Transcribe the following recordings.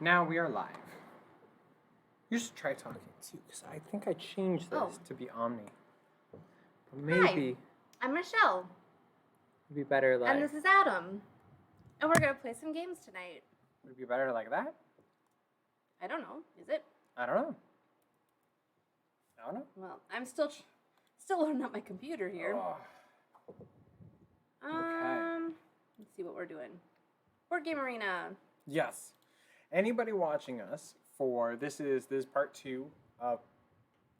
Now we are live. You should try talking too, because I think I changed this to be Omni. But maybe. Hi, I'm Michelle. It'd be better like. And this is Adam. And we're gonna play some games tonight. Would it be better like that? I don't know. Is it? I don't know. I don't know. Well, I'm still loading up my computer here. Oh. Okay. Let's see what we're doing. Board Game Arena. Yes. Anybody watching us for this is part 2 of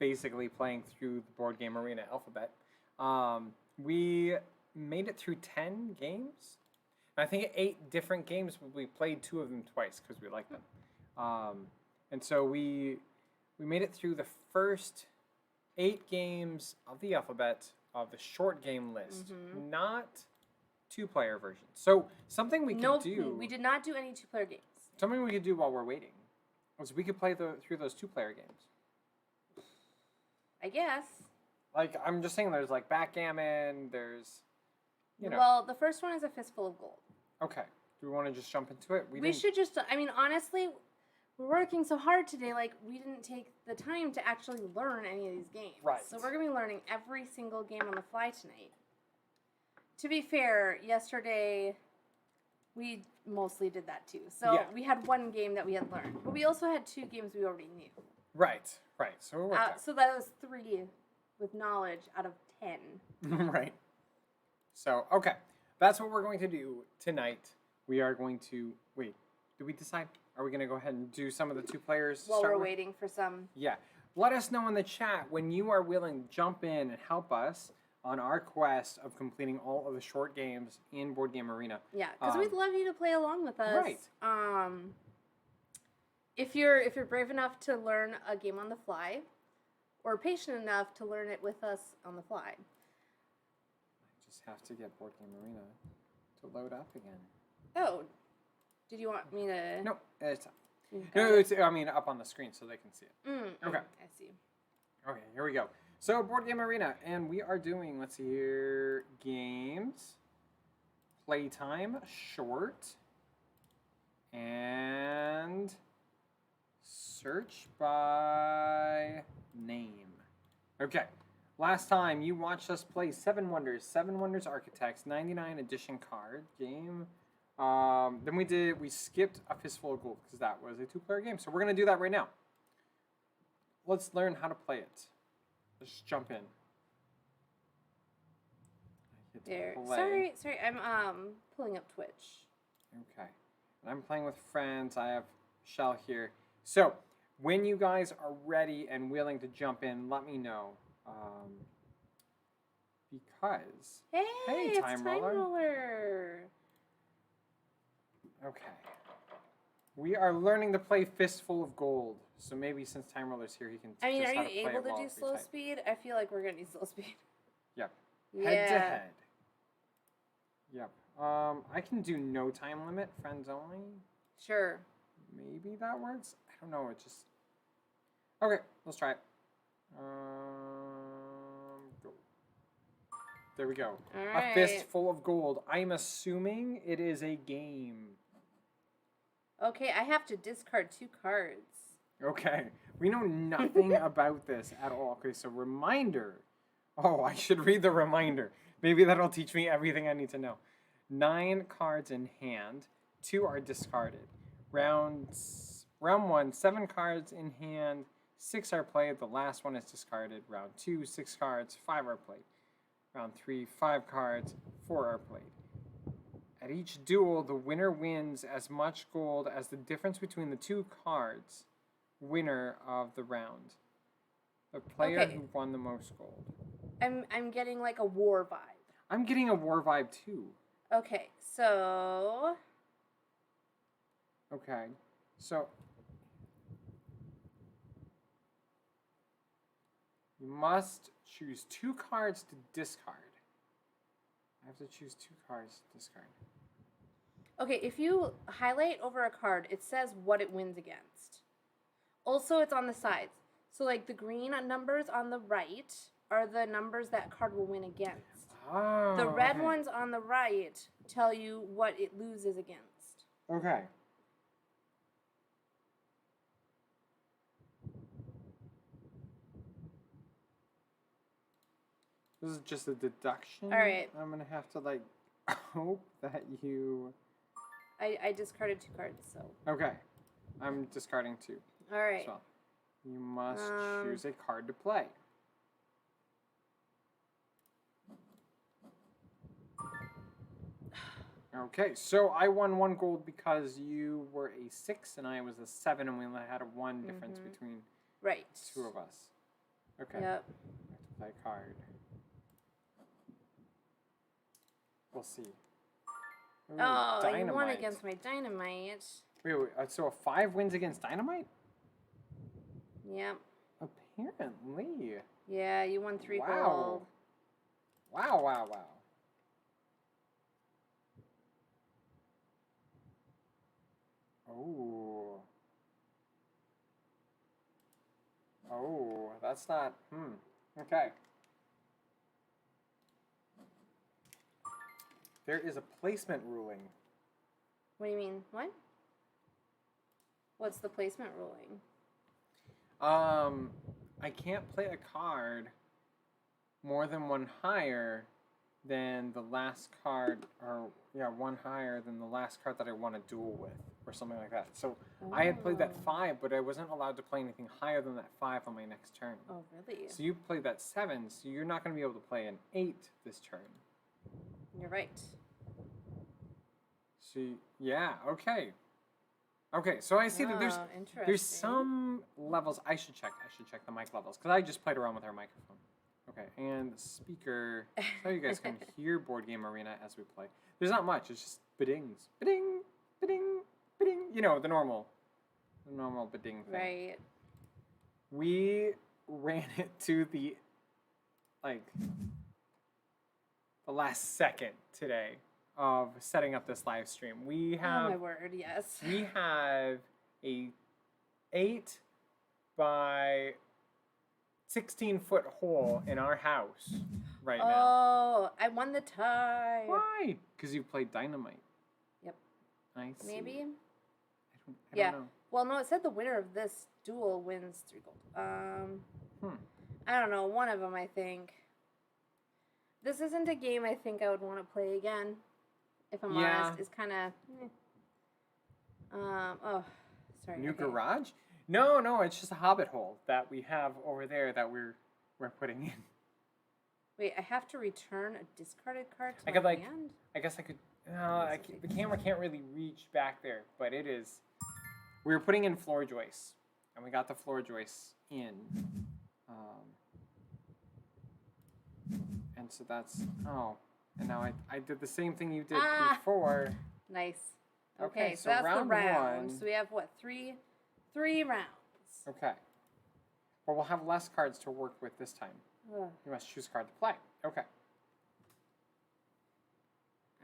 basically playing through the Board Game Arena alphabet. We made it through 10 games. I think 8 different games, but we played 2 of them twice because we liked them. And so we made it through the first 8 games of the alphabet of the short game list, not 2-player version. So something we could do. We did not do any 2-player games. Something we could do while we're waiting is we could play through those 2-player games. I guess. Like, I'm just saying there's like backgammon, there's, you know. Well, the first one is a fistful of gold. Okay. Do we want to just jump into it? We should just, I mean, honestly, we're working so hard today, like, we didn't take the time to actually learn any of these games. Right. So we're going to be learning every single game on the fly tonight. To be fair, yesterday we mostly did that too. So we had 1 game that we had learned. But we also had 2 games we already knew. Right. So it worked out. So that was 3 with knowledge out of 10. Right. So, okay. That's what we're going to do tonight. We are going to... Wait. Did we decide? Are we going to go ahead and do some of the 2 players? While we're waiting for some... Yeah. Let us know in the chat when you are willing to jump in and help us on our quest of completing all of the short games in Board Game Arena. Yeah, because we'd love you to play along with us. Right. If you're brave enough to learn a game on the fly, or patient enough to learn it with us on the fly. I just have to get Board Game Arena to load up again. Oh, did you want me to? No, it's I mean up on the screen so they can see it. Okay. I see. Okay, here we go. So, Board Game Arena, and we are doing, let's see here, games, playtime, short, and search by name. Okay, last time you watched us play 7 Wonders Architects, 99 edition card game. Then we skipped a Fistful of Gold because that was a 2-player game. So we're going to do that right now. Let's learn how to play it. Let's jump in. There. Sorry, I'm pulling up Twitch. Okay. And I'm playing with friends. I have Shell here. So, when you guys are ready and willing to jump in, let me know. Because... Hey, Time Roller. Okay. We are learning to play Fistful of Gold. So maybe since Time Roller's here, he can teach us how to play it. Are you able to do slow speed? I feel like we're going to need slow speed. Yep. Head to head. Yep. I can do no time limit, friends only. Sure. Maybe that works. I don't know. It just... Okay, let's try it. Go. There we go. All right. A Fistful of Gold. I'm assuming it is a game. Okay, I have to discard 2 cards. Okay. We know nothing about this at all. Okay, so reminder. Oh, I should read the reminder. Maybe that'll teach me everything I need to know. 9 cards in hand. 2 are discarded. Round 1, 7 cards in hand. 6 are played. The last one is discarded. Round 2, 6 cards. 5 are played. Round 3, 5 cards. 4 are played. At each duel, the winner wins as much gold as the difference between the 2 cards. Winner of the round. The player who won the most gold. I'm getting like a war vibe. I'm getting a war vibe too. Okay, so... Okay, so... You must choose 2 cards to discard. I have to choose 2 cards to discard. Okay, if you highlight over a card, it says what it wins against. Also, it's on the sides. So, like, the green numbers on the right are the numbers that card will win against. Oh, the red ones on the right tell you what it loses against. Okay. This is just a deduction. All right. I'm gonna have to like hope that you. I discarded 2 cards, so. Okay. I'm discarding 2. All right. So you must choose a card to play. Okay, so I won 1 gold because you were a 6 and I was a 7, and we only had a 1 difference between right. 2 of us. Okay. Yep. I have to play a card. We'll see. Ooh, Oh, dynamite. you won against my dynamite. Wait, so a 5 wins against dynamite? Yep. Apparently. Yeah, you won 3 Wow. gold. Wow, wow, wow. Oh. Oh, that's not. Okay. There is a placement ruling. What do you mean? What? What's the placement ruling? I can't play a card more than 1 higher than the last card, or yeah, 1 higher than the last card that I won a duel with, or something like that. So I had played that 5, but I wasn't allowed to play anything higher than that 5 on my next turn. Oh, really? So you played that 7, so you're not going to be able to play an 8 this turn. You're right. So yeah, okay. Okay, so I see that there's some levels. I should check the mic levels, because I just played around with our microphone. Okay, and the speaker, so you guys can hear Board Game Arena as we play. There's not much, it's just ba-dings. Ba-ding, ba-ding, ba-ding. You know, the normal ba-ding thing. Right. We ran it to the last second today of setting up this live stream. We have Oh my word, yes. We have a 8 by 16-foot hole in our house right now. Oh, I won the tie. Why? Because you played dynamite. Yep. I see. Maybe? I don't know. Well, no, it said the winner of this duel wins 3 gold. I don't know. One of them, I think. This isn't a game I think I would want to play again. If I'm honest, it's kind of. Oh, sorry. New garage? No, it's just a hobbit hole that we have over there that we're putting in. Wait, I have to return a discarded card to my hand? I guess I could. The camera can't really reach back there, but it is. We were putting in floor joists, and we got the floor joists in. And so that's and now I did the same thing you did before. Nice. Okay, so that's round the round. 1. So we have what, three rounds. Okay. But we'll have less cards to work with this time. Ugh. You must choose a card to play. Okay.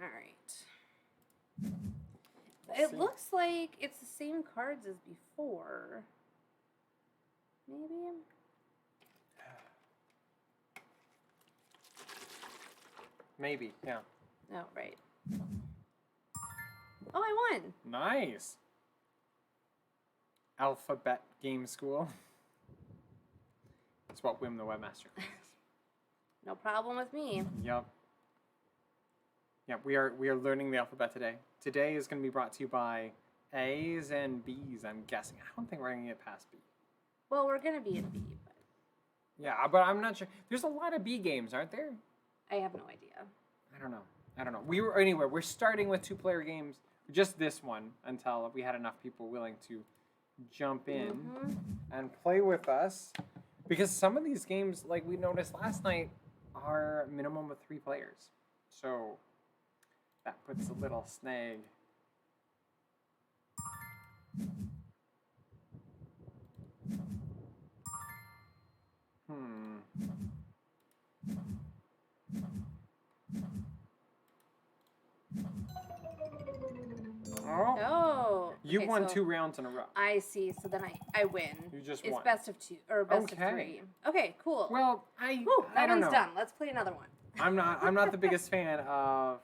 All right. It looks like it's the same cards as before. Maybe? Maybe, yeah. Oh, right. Oh, I won. Nice. Alphabet Game School. That's what Wim the Webmaster calls. No problem with me. Yep. Yep, we are learning the alphabet today. Today is going to be brought to you by A's and B's, I'm guessing. I don't think we're going to get past B. Well, we're going to be in B, but... Yeah, but I'm not sure. There's a lot of B games, aren't there? I have no idea. I don't know. We're starting with 2-player games, just this one, until we had enough people willing to jump in and play with us. Because some of these games, like we noticed last night, are a minimum of 3 players. So that puts a little snag. Oh. You won 2 rounds in a row. I see. So then I win. You just it's won. Best of 2 or best of 3. Okay, cool. Well, that I don't one's know. done. Let's play another one. I'm not the biggest fan of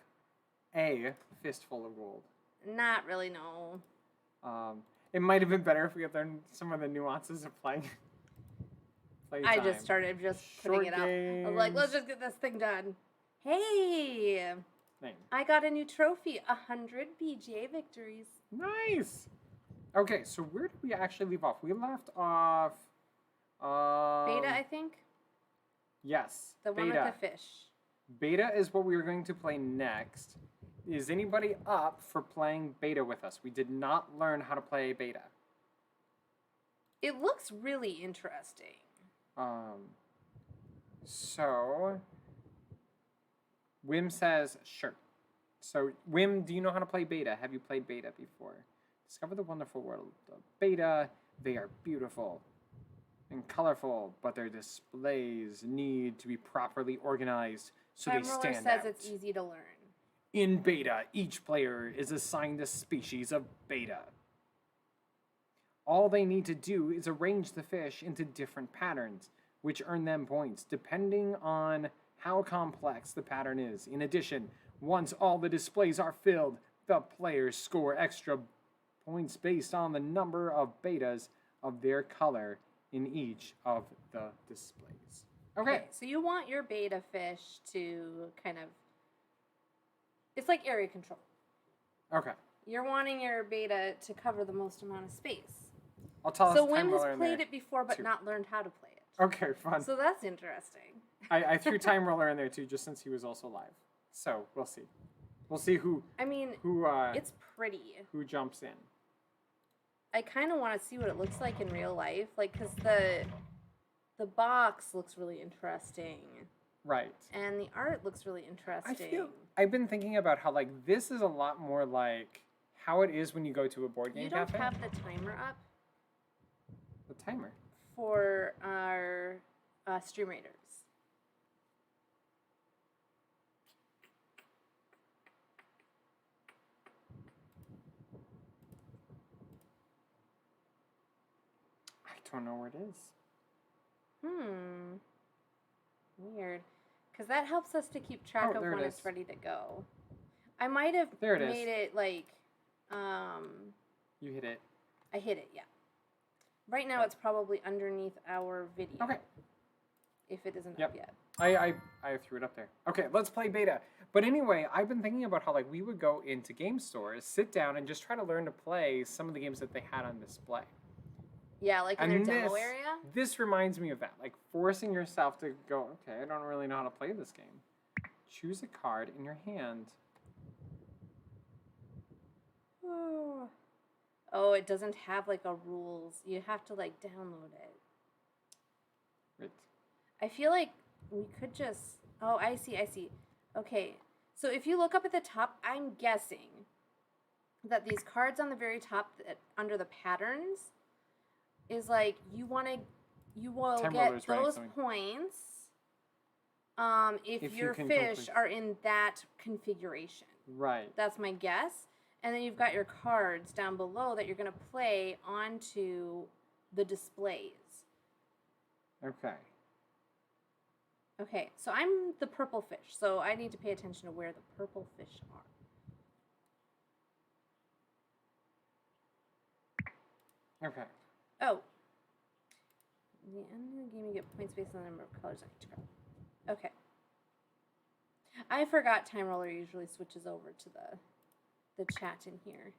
a fistful of gold. Not really, no. It might have been better if we had learned some of the nuances of playing. I just started putting it up. I was like, let's just get this thing done. Hey, I got a new trophy. 100 BGA victories. Nice. Okay, so where did we actually leave off? We left off... Beta, I think? Yes, the one with the fish. Beta is what we were going to play next. Is anybody up for playing beta with us? We did not learn how to play beta. It looks really interesting. So Wim says sure. So Wim, do you know how to play beta? Have you played beta before? Discover the wonderful world of beta. They are beautiful and colorful, but their displays need to be properly organized so they stand Time Roller says it's easy to learn. In beta, each player is assigned a species of beta. All they need to do is arrange the fish into different patterns, which earn them points, depending on how complex the pattern is. In addition, once all the displays are filled, the players score extra points based on the number of betas of their color in each of the displays. Okay. So you want your beta fish to kind of... It's like area control. Okay. You're wanting your beta to cover the most amount of space. I'll tell us. So Wim has played it before, but too. Not learned how to play it. Okay, fun. So that's interesting. I threw Time Roller in there too, just since he was also live. So we'll see. We'll see who. I mean, it's pretty. Who jumps in? I kind of want to see what it looks like in real life, like because the box looks really interesting. Right. And the art looks really interesting. I've been thinking about how like this is a lot more like how it is when you go to a board game cafe. You don't have the timer up. The timer. For our Stream Raiders. I don't know where it is. Weird. Because that helps us to keep track of when it's ready to go. I might have made it like... You hit it. I hit it, yeah. Right now it's probably underneath our video. Okay. If it isn't up yet. I threw it up there. Okay, let's play beta. But anyway, I've been thinking about how like we would go into game stores, sit down, and just try to learn to play some of the games that they had on display. Yeah, like in their demo area? This reminds me of that. Like forcing yourself to go, okay, I don't really know how to play this game. Choose a card in your hand. Oh, it doesn't have like a rules. You have to like download it. Right. I feel like we could just... Oh, I see. Okay, so if you look up at the top, I'm guessing that these cards on the very top under the patterns is like you will get those points if your fish are in that configuration. Right. That's my guess. And then you've got your cards down below that you're going to play onto the displays. Okay. Okay, so I'm the purple fish, so I need to pay attention to where the purple fish are. Okay. Oh. At the end of the game, you get points based on the number of colors on each card. Okay. I forgot Time Roller usually switches over to the chat in here.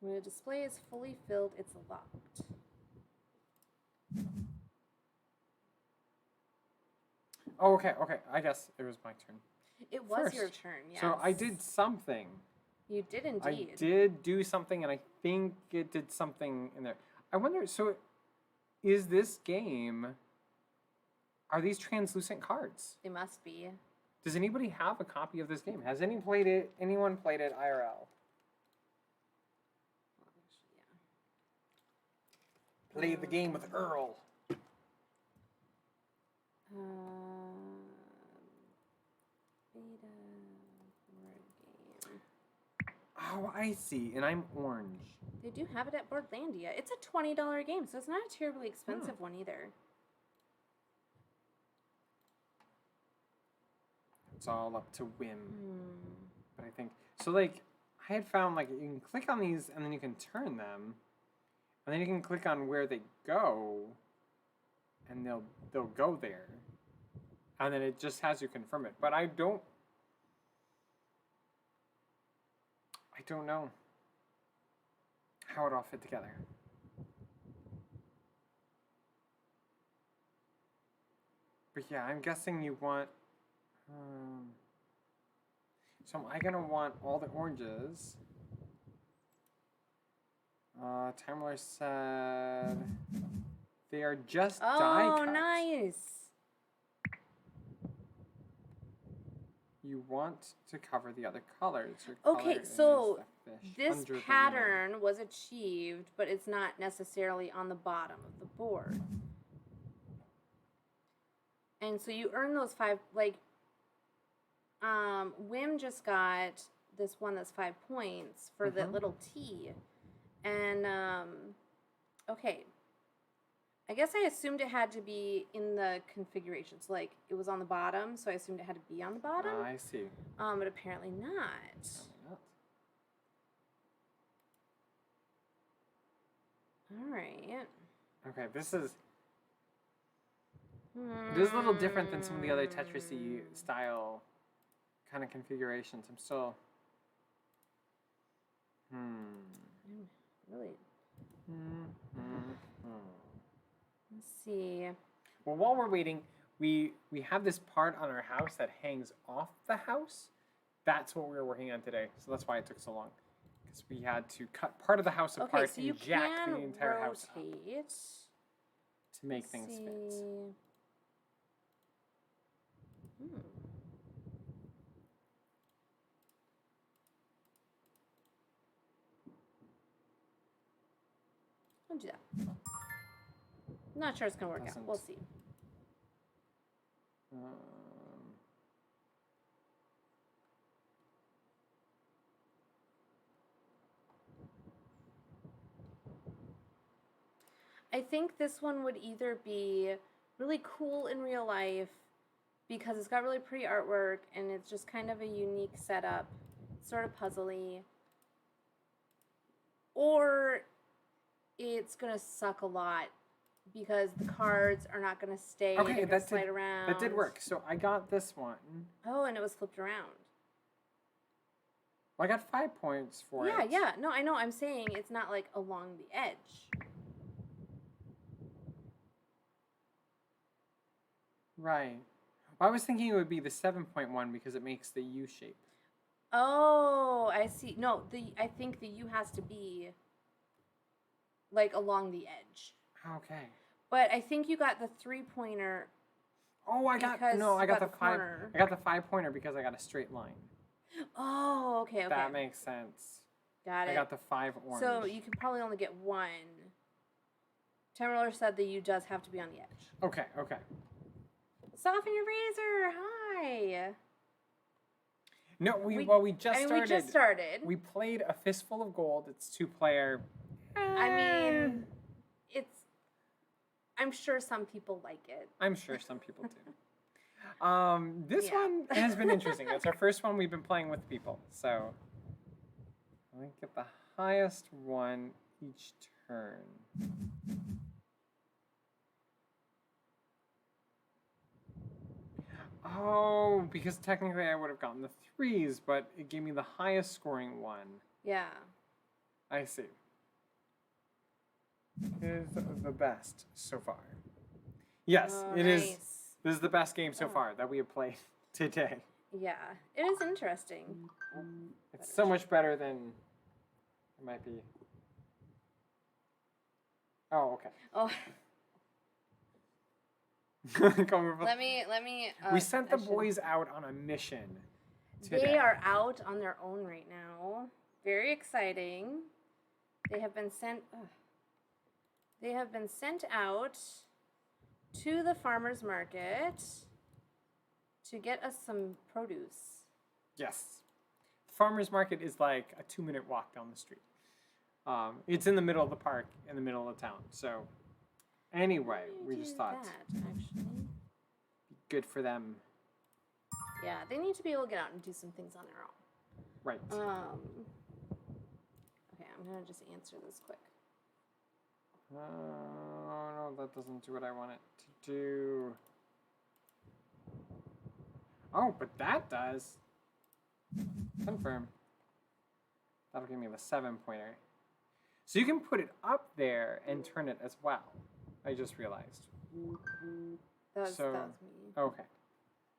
When a display is fully filled, it's locked. Oh, okay. I guess it was my turn. It was your turn, yes. So I did something. You did indeed. I did do something, and I think it did something in there. I wonder, so is this game, are these translucent cards? They must be. Does anybody have a copy of this game? Has anyone played it IRL? Play the game with Earl. Beta board game. Oh, I see. And I'm orange. They do have it at Boardlandia. It's a $20 game, so it's not a terribly expensive one either. It's all up to Wim. But I think so. Like I had found, like you can click on these and then you can turn them, and then you can click on where they go. and they'll go there, and then it just has you confirm it. But I don't know how it all fit together. But yeah, I'm guessing you want. So am I gonna want all the oranges? Tamler said they are just die Oh, cuts. nice. You want to cover the other colors. Your Okay, color so is the fish this under the pattern was achieved, but it's not necessarily on the bottom of the board. And so you earn those 5, like, Wim just got this one that's 5 points for the little T. And, okay. I guess I assumed it had to be in the configurations. Like, it was on the bottom, so I assumed it had to be on the bottom. I see. But apparently not. All right. Okay, this is a little different than some of the other Tetris-y style kind of configurations. I'm still. Really. Let's see. Well, while we're waiting, we have this part on our house that hangs off the house. That's what we were working on today, so that's why it took so long. Because we had to cut part of the house apart so you and jack can the entire house up rotate to make things fit. I'll do that. I'm not sure it's gonna work out. We'll see. I think this one would either be really cool in real life because it's got really pretty artwork and it's just kind of a unique setup, sort of puzzly, or it's gonna suck a lot because the cards are not gonna stay. Okay, that slide around. That did work. So I got this one. Oh, and it was flipped around. Well, I got 5 points for it. Yeah. No, I know. I'm saying it's not like along the edge. Right. Well, I was thinking it would be the 7-point because it makes the U shape. Oh, I see. No, I think the U has to be like along the edge. Okay. But I think you got the 3-pointer. Oh, I got the 5. I got the 5-pointer because I got a straight line. Oh, okay. That makes sense. Got it. I got the 5 orange. So you could probably only get one. Tamroller said the U does have to be on the edge. Okay. Soften your razor. Hi. No, we just started. We just started. We played A Fistful of Gold. It's 2-player. I mean, I'm sure some people like it. I'm sure some people do. This one has been interesting. It's our first one we've been playing with people. So I think get the highest one each turn. Oh, because technically I would have gotten the 3s, but it gave me the highest scoring one. Yeah. I see. It is the best so far. Yes, it is. This is the best game so far that we have played today. Yeah, it is interesting. It's so much better than it might be. Oh, okay. Oh. Let me. We sent the boys out on a mission today. They are out on their own right now. Very exciting. They have been sent. They have been sent out to the farmers market to get us some produce. Yes, the farmers market is like a 2-minute walk down the street. It's in the middle of the park, in the middle of town. So. Anyway, we just thought actually good for them. Yeah, they need to be able to get out and do some things on their own. Right. Okay, I'm gonna just answer this quick. No, that doesn't do what I want it to do... Oh, but that does. Confirm. That'll give me the 7-pointer. So you can put it up there and turn it as well. I just realized. That was me. Okay.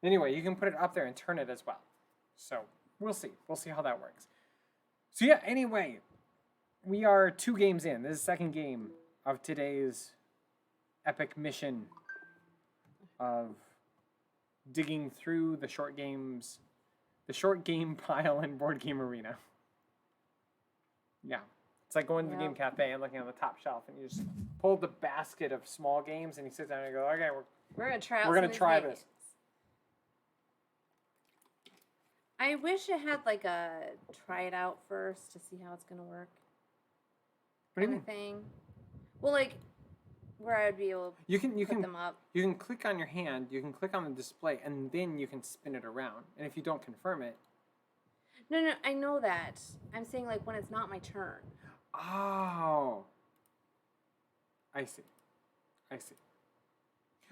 Anyway, you can put it up there and turn it as well. So we'll see. We'll see how that works. So yeah, anyway, we are 2 games in. This is the second game of today's epic mission of digging through the short game pile in Board Game Arena. Yeah. It's like going to the game cafe and looking on the top shelf, and you just pull the basket of small games, and you sit down and you go, okay, we're gonna try. We're gonna try this. I wish it had like a try it out first to see how it's gonna work. What do you mean? Thing. Well, like where I'd be able to put them up. You can click on your hand. You can click on the display, and then you can spin it around. And if you don't confirm it. No, I know that. I'm saying like when it's not my turn. Oh. I see.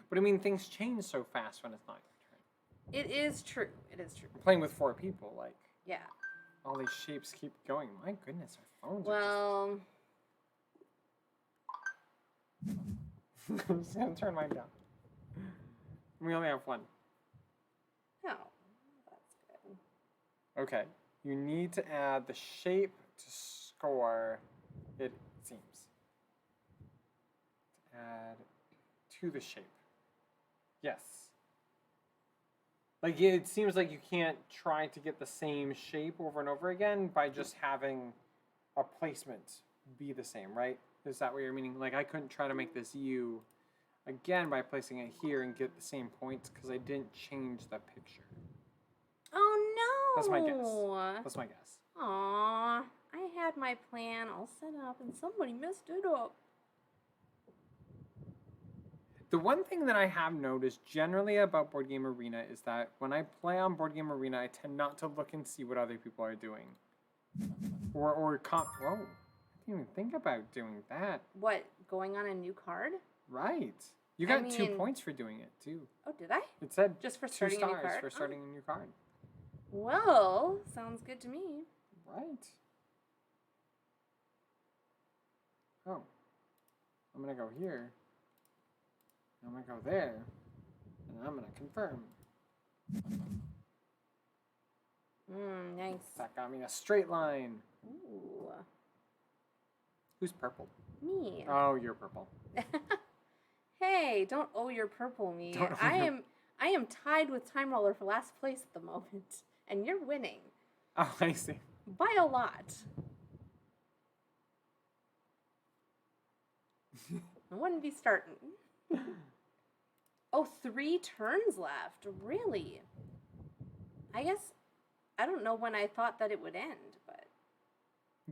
But I mean, things change so fast when it's not your turn. It is true. We're playing with 4 people, like. Yeah. All these shapes keep going. My goodness, our phones are just... I'm just gonna turn mine down. We only have 1. Oh, that's good. Okay. You need to add the shape to score, it seems. Add to the shape. Yes. Like, it seems like you can't try to get the same shape over and over again by just having a placement be the same, right? Is that what you're meaning? Like, I couldn't try to make this U again by placing it here and get the same points because I didn't change the picture. Oh, no! That's my guess. Aww. I had my plan all set up and somebody messed it up. The one thing that I have noticed generally about Board Game Arena is that when I play on Board Game Arena, I tend not to look and see what other people are doing. Whoa. I didn't even think about doing that. What, going on a new card? Right. You got 2 points for doing it, too. Oh, did I? It said just for 2 starting a new card? for starting a new card. Well, sounds good to me. Right. Oh. I'm going to go here. I'm going to go there. And I'm going to confirm. Nice. That got me a straight line. Ooh. Who's purple? Me. Oh, you're purple. Hey, don't owe your purple me. I am tied with Time Roller for last place at the moment, and you're winning. Oh, I see. By a lot. I wouldn't be starting. Oh, 3 turns left. Really? I guess I don't know when I thought that it would end, but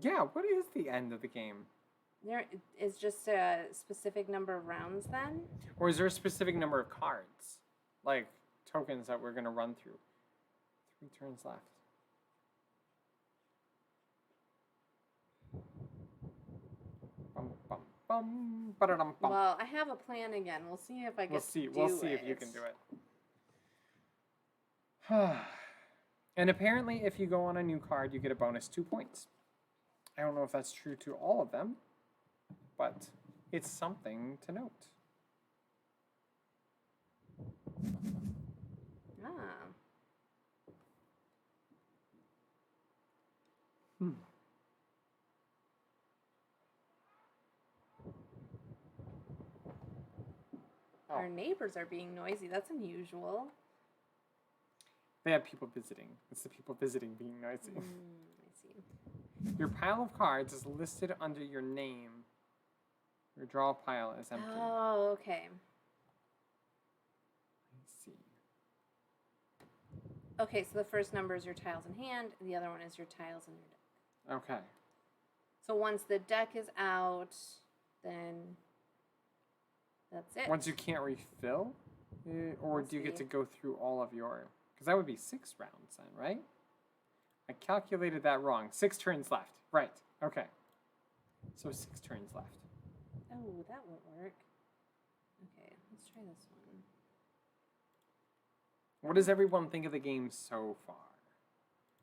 yeah, what is the end of the game? there is just a specific number of rounds then? Or is there a specific number of cards? Like tokens that we're going to run through? 3 turns left. Bum, bum, bum, ba-da-dum, bum. Well, I have a plan again. We'll see if I can We'll see if you can do it. And apparently if you go on a new card, you get a bonus 2 points. I don't know if that's true to all of them, but it's something to note. Our neighbors are being noisy. That's unusual. They have people visiting. It's the people visiting being noisy. I see. Your pile of cards is listed under your name. Your draw pile is empty. Oh, okay. I see. Okay, so the first number is your tiles in hand, and the other one is your tiles in your deck. Okay. So once the deck is out, then that's it. Once you can't refill? Or do you get to go through all of your... Because that would be 6 rounds then, right? I calculated that wrong. 6 turns left. Right. Okay. So 6 turns left. Oh, that won't work. Okay, let's try this one. What does everyone think of the game so far?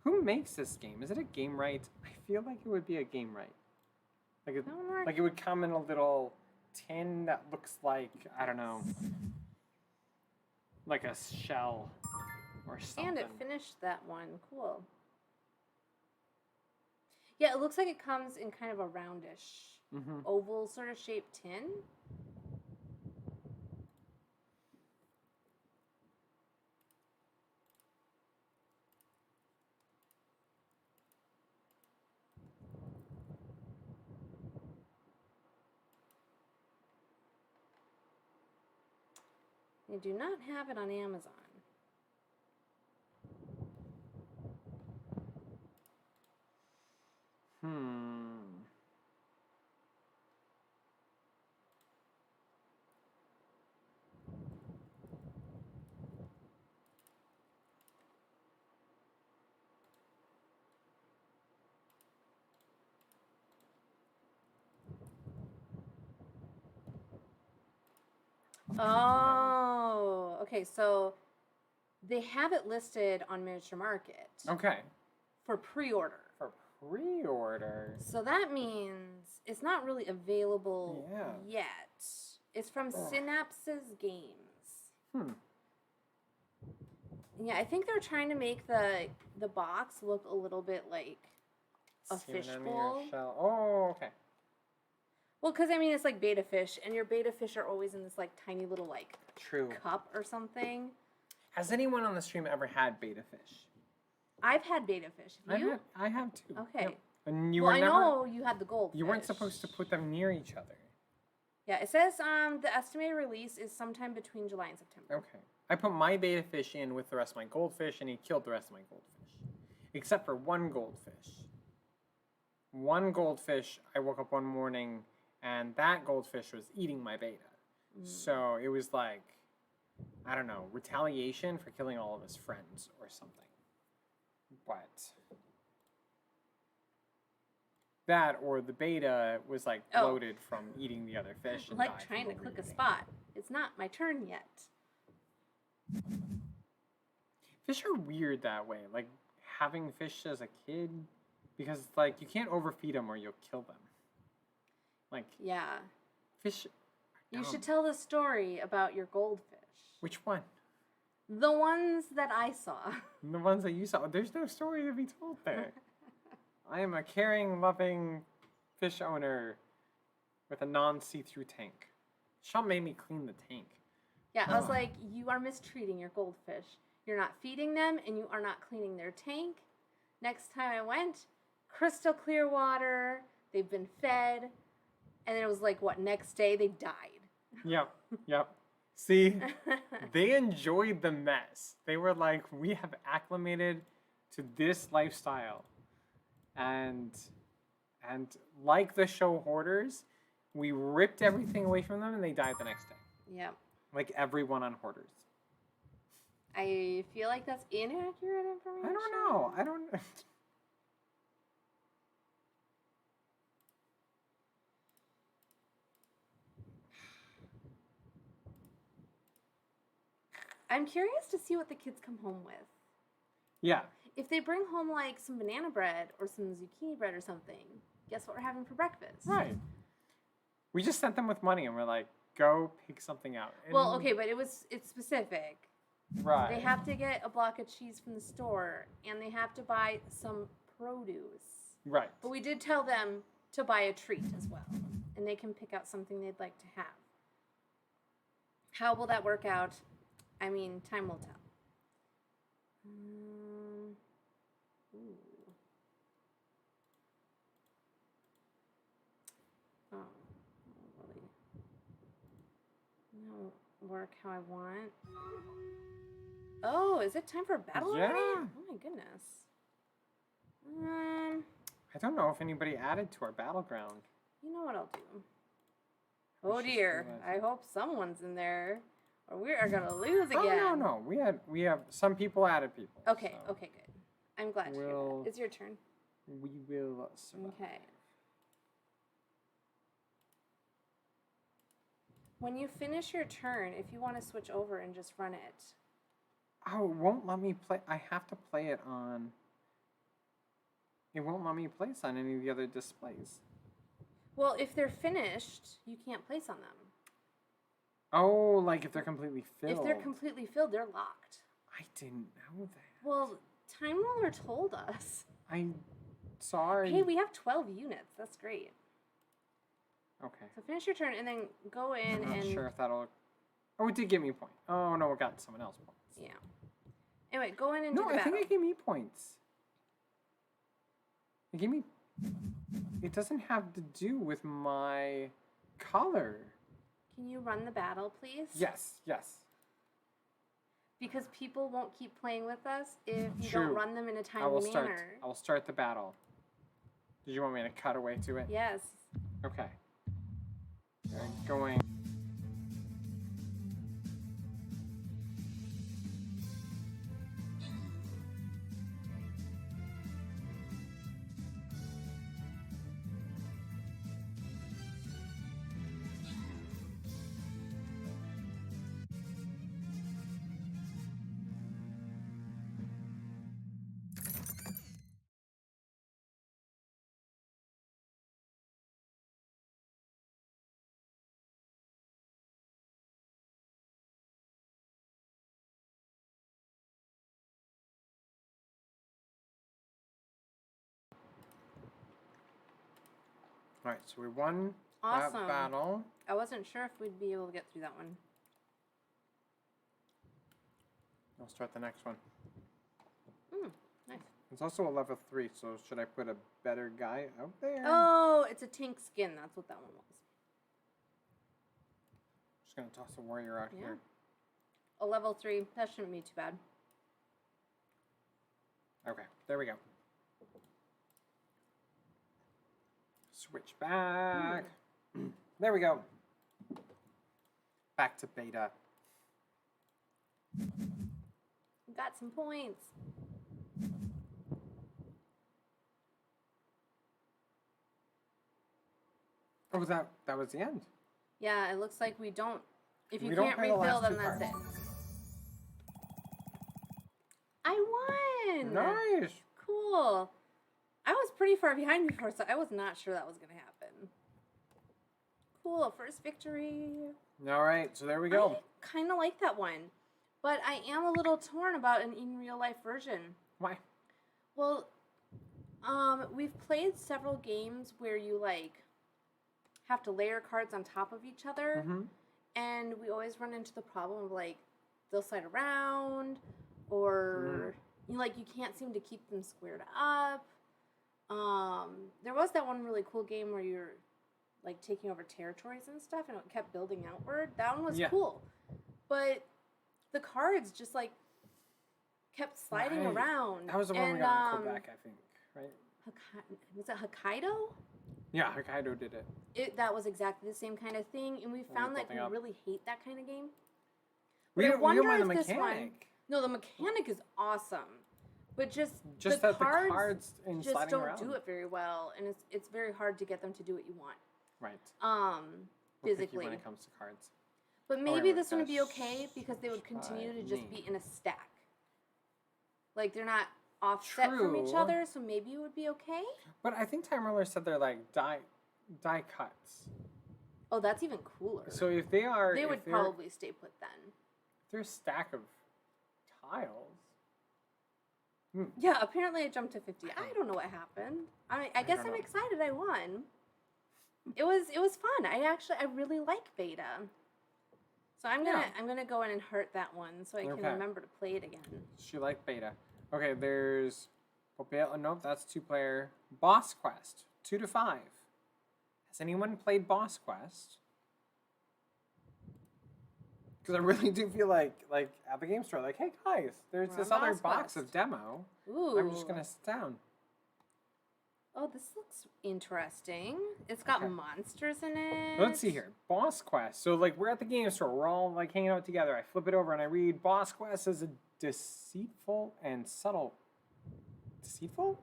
Who makes this game? Is it a Game Right? I feel like it would be a Game Right. Like it would come in a little tin that looks like, I don't know, like a shell or something. And it finished that one. Cool. Yeah, it looks like it comes in kind of a roundish, oval sort of shaped tin. They do not have it on Amazon. Oh, okay. So they have it listed on Miniature Market. Okay. For pre-order. For pre-order. So that means it's not really available yet. It's from Synapses Games. Yeah, I think they're trying to make the box look a little bit like a fishbowl. Oh, okay. Well, because I mean, it's like beta fish, and your beta fish are always in this like tiny little like cup or something. Has anyone on the stream ever had beta fish? I've had beta fish. Have you? I have too. Okay. Yep. And you well, were never, I know you had the goldfish. You weren't supposed to put them near each other. Yeah, it says the estimated release is sometime between July and September. Okay. I put my beta fish in with the rest of my goldfish, and he killed the rest of my goldfish. Except for one goldfish. One goldfish, I woke up one morning, and that goldfish was eating my beta. So it was like, I don't know, retaliation for killing all of his friends or something. But that or the beta was like bloated from eating the other fish. And like trying to cook a spot. It's not my turn yet. Fish are weird that way. Like having fish as a kid, because like you can't overfeed them or you'll kill them. Like fish. You should tell the story about your goldfish. Which one? The ones that I saw. The ones that you saw. There's no story to be told there. I am a caring, loving fish owner with a non-see-through tank. Sean made me clean the tank. Yeah, I was like, you are mistreating your goldfish. You're not feeding them, and you are not cleaning their tank. Next time I went, crystal clear water. They've been fed. And then it was like, what, next day they died. Yep. See, they enjoyed the mess. They were like, we have acclimated to this lifestyle. And like the show Hoarders, we ripped everything away from them and they died the next day. Yep. Like everyone on Hoarders. I feel like that's inaccurate information. I don't know. I'm curious to see what the kids come home with. Yeah. If they bring home like some banana bread or some zucchini bread or something, guess what we're having for breakfast? Right. We just sent them with money and we're like, go pick something out. And well, okay, but it's specific. Right. They have to get a block of cheese from the store and they have to buy some produce. Right. But we did tell them to buy a treat as well. And they can pick out something they'd like to have. How will that work out? I mean, time will tell. Oh, really? No, work how I want. Oh, is it time for a battle already? Oh my goodness. I don't know if anybody added to our battleground. You know what I'll do? Oh dear, I hope someone's in there. Or we are gonna lose again. Oh no. We have some people added people. Okay, so okay, good. I'm glad to hear that. It's your turn. We will survive. Okay. When you finish your turn, if you want to switch over and just run it. Oh, it won't let me play. I have to play it on. It won't let me place on any of the other displays. Well, if they're finished, you can't place on them. Oh, like if they're completely filled. If they're completely filled, they're locked. I didn't know that. Well, Time Roller told us. I'm sorry. Hey, we have 12 units. That's great. Okay. So finish your turn and then go in I'm not and... sure if that'll... Oh, it did give me a point. Oh, no, it got someone else points. Yeah. Anyway, go in and No, do the I battle. think it gave me points. It gave me... It doesn't have to do with my color. Can you run the battle, please? Yes, yes. Because people won't keep playing with us if you True. don't run them in a timely manner. I will start the battle. Did you want me to cut away to it? Yes. Okay. Going. Alright, so we won that Awesome. battle. I wasn't sure if we'd be able to get through that one. I'll start the next one. Nice. It's also a level 3, so should I put a better guy out there? Oh, it's a tank skin. That's what that one was. Just gonna toss a warrior out here. A level 3. That shouldn't be too bad. Okay, there we go. Switch back. There we go. Back to beta. Got some points. Oh, that was the end. Yeah, it looks like we don't... If you We don't can't play the refill, last then two that's cards. it. I won! Nice. Cool. I was pretty far behind before, so I was not sure that was going to happen. Cool, first victory. All right, so there we go. I kind of like that one, but I am a little torn about an in real life version. Why? Well, we've played several games where you like have to layer cards on top of each other, and we always run into the problem of like they'll slide around, or you can't seem to keep them squared up. There was that one really cool game where you're like taking over territories and stuff, and it kept building outward. That one was cool, but the cards just like kept sliding around. That was the one we got in Quebec, I think, right? Was it Hokkaido? Yeah, Hokkaido did it. That was exactly the same kind of thing, and we found that we really hate that kind of game. We But I don't wonder mind the if this mechanic. one. No, the mechanic is awesome, but just Just the that cards the cards in just sliding don't around. do it very well, and it's very hard to get them to do what you want. Right. We're picky Physically. when it comes to cards. But maybe wait, this one would be that's okay because they would continue to just be shiny. in a stack. Like they're not offset from each True. other, so maybe it would be okay. But I think Time Roller said they're like die cuts. Oh, that's even cooler. So if they are, they if would they're, probably stay put then. if they're a stack of tiles. Yeah, apparently I jumped to 50. I don't know what happened. I guess don't I'm know. excited I won. It was fun. I really like beta. So I'm gonna go in and hurt that one so I can Okay. remember to play it again. She liked beta. Okay, there's nope, that's 2-player. Boss Quest, 2 to 5. Has anyone played Boss Quest? Because I really do feel like at the game store, like, hey guys, there's We're this on other Boss box Quest. of demo. Ooh. I'm just gonna sit down. Oh, this looks interesting. It's got Okay. monsters in it. Let's see here. Boss Quest. So like we're at the game store, we're all like hanging out together. I flip it over and I read Boss Quest is a deceitful and subtle. Deceitful?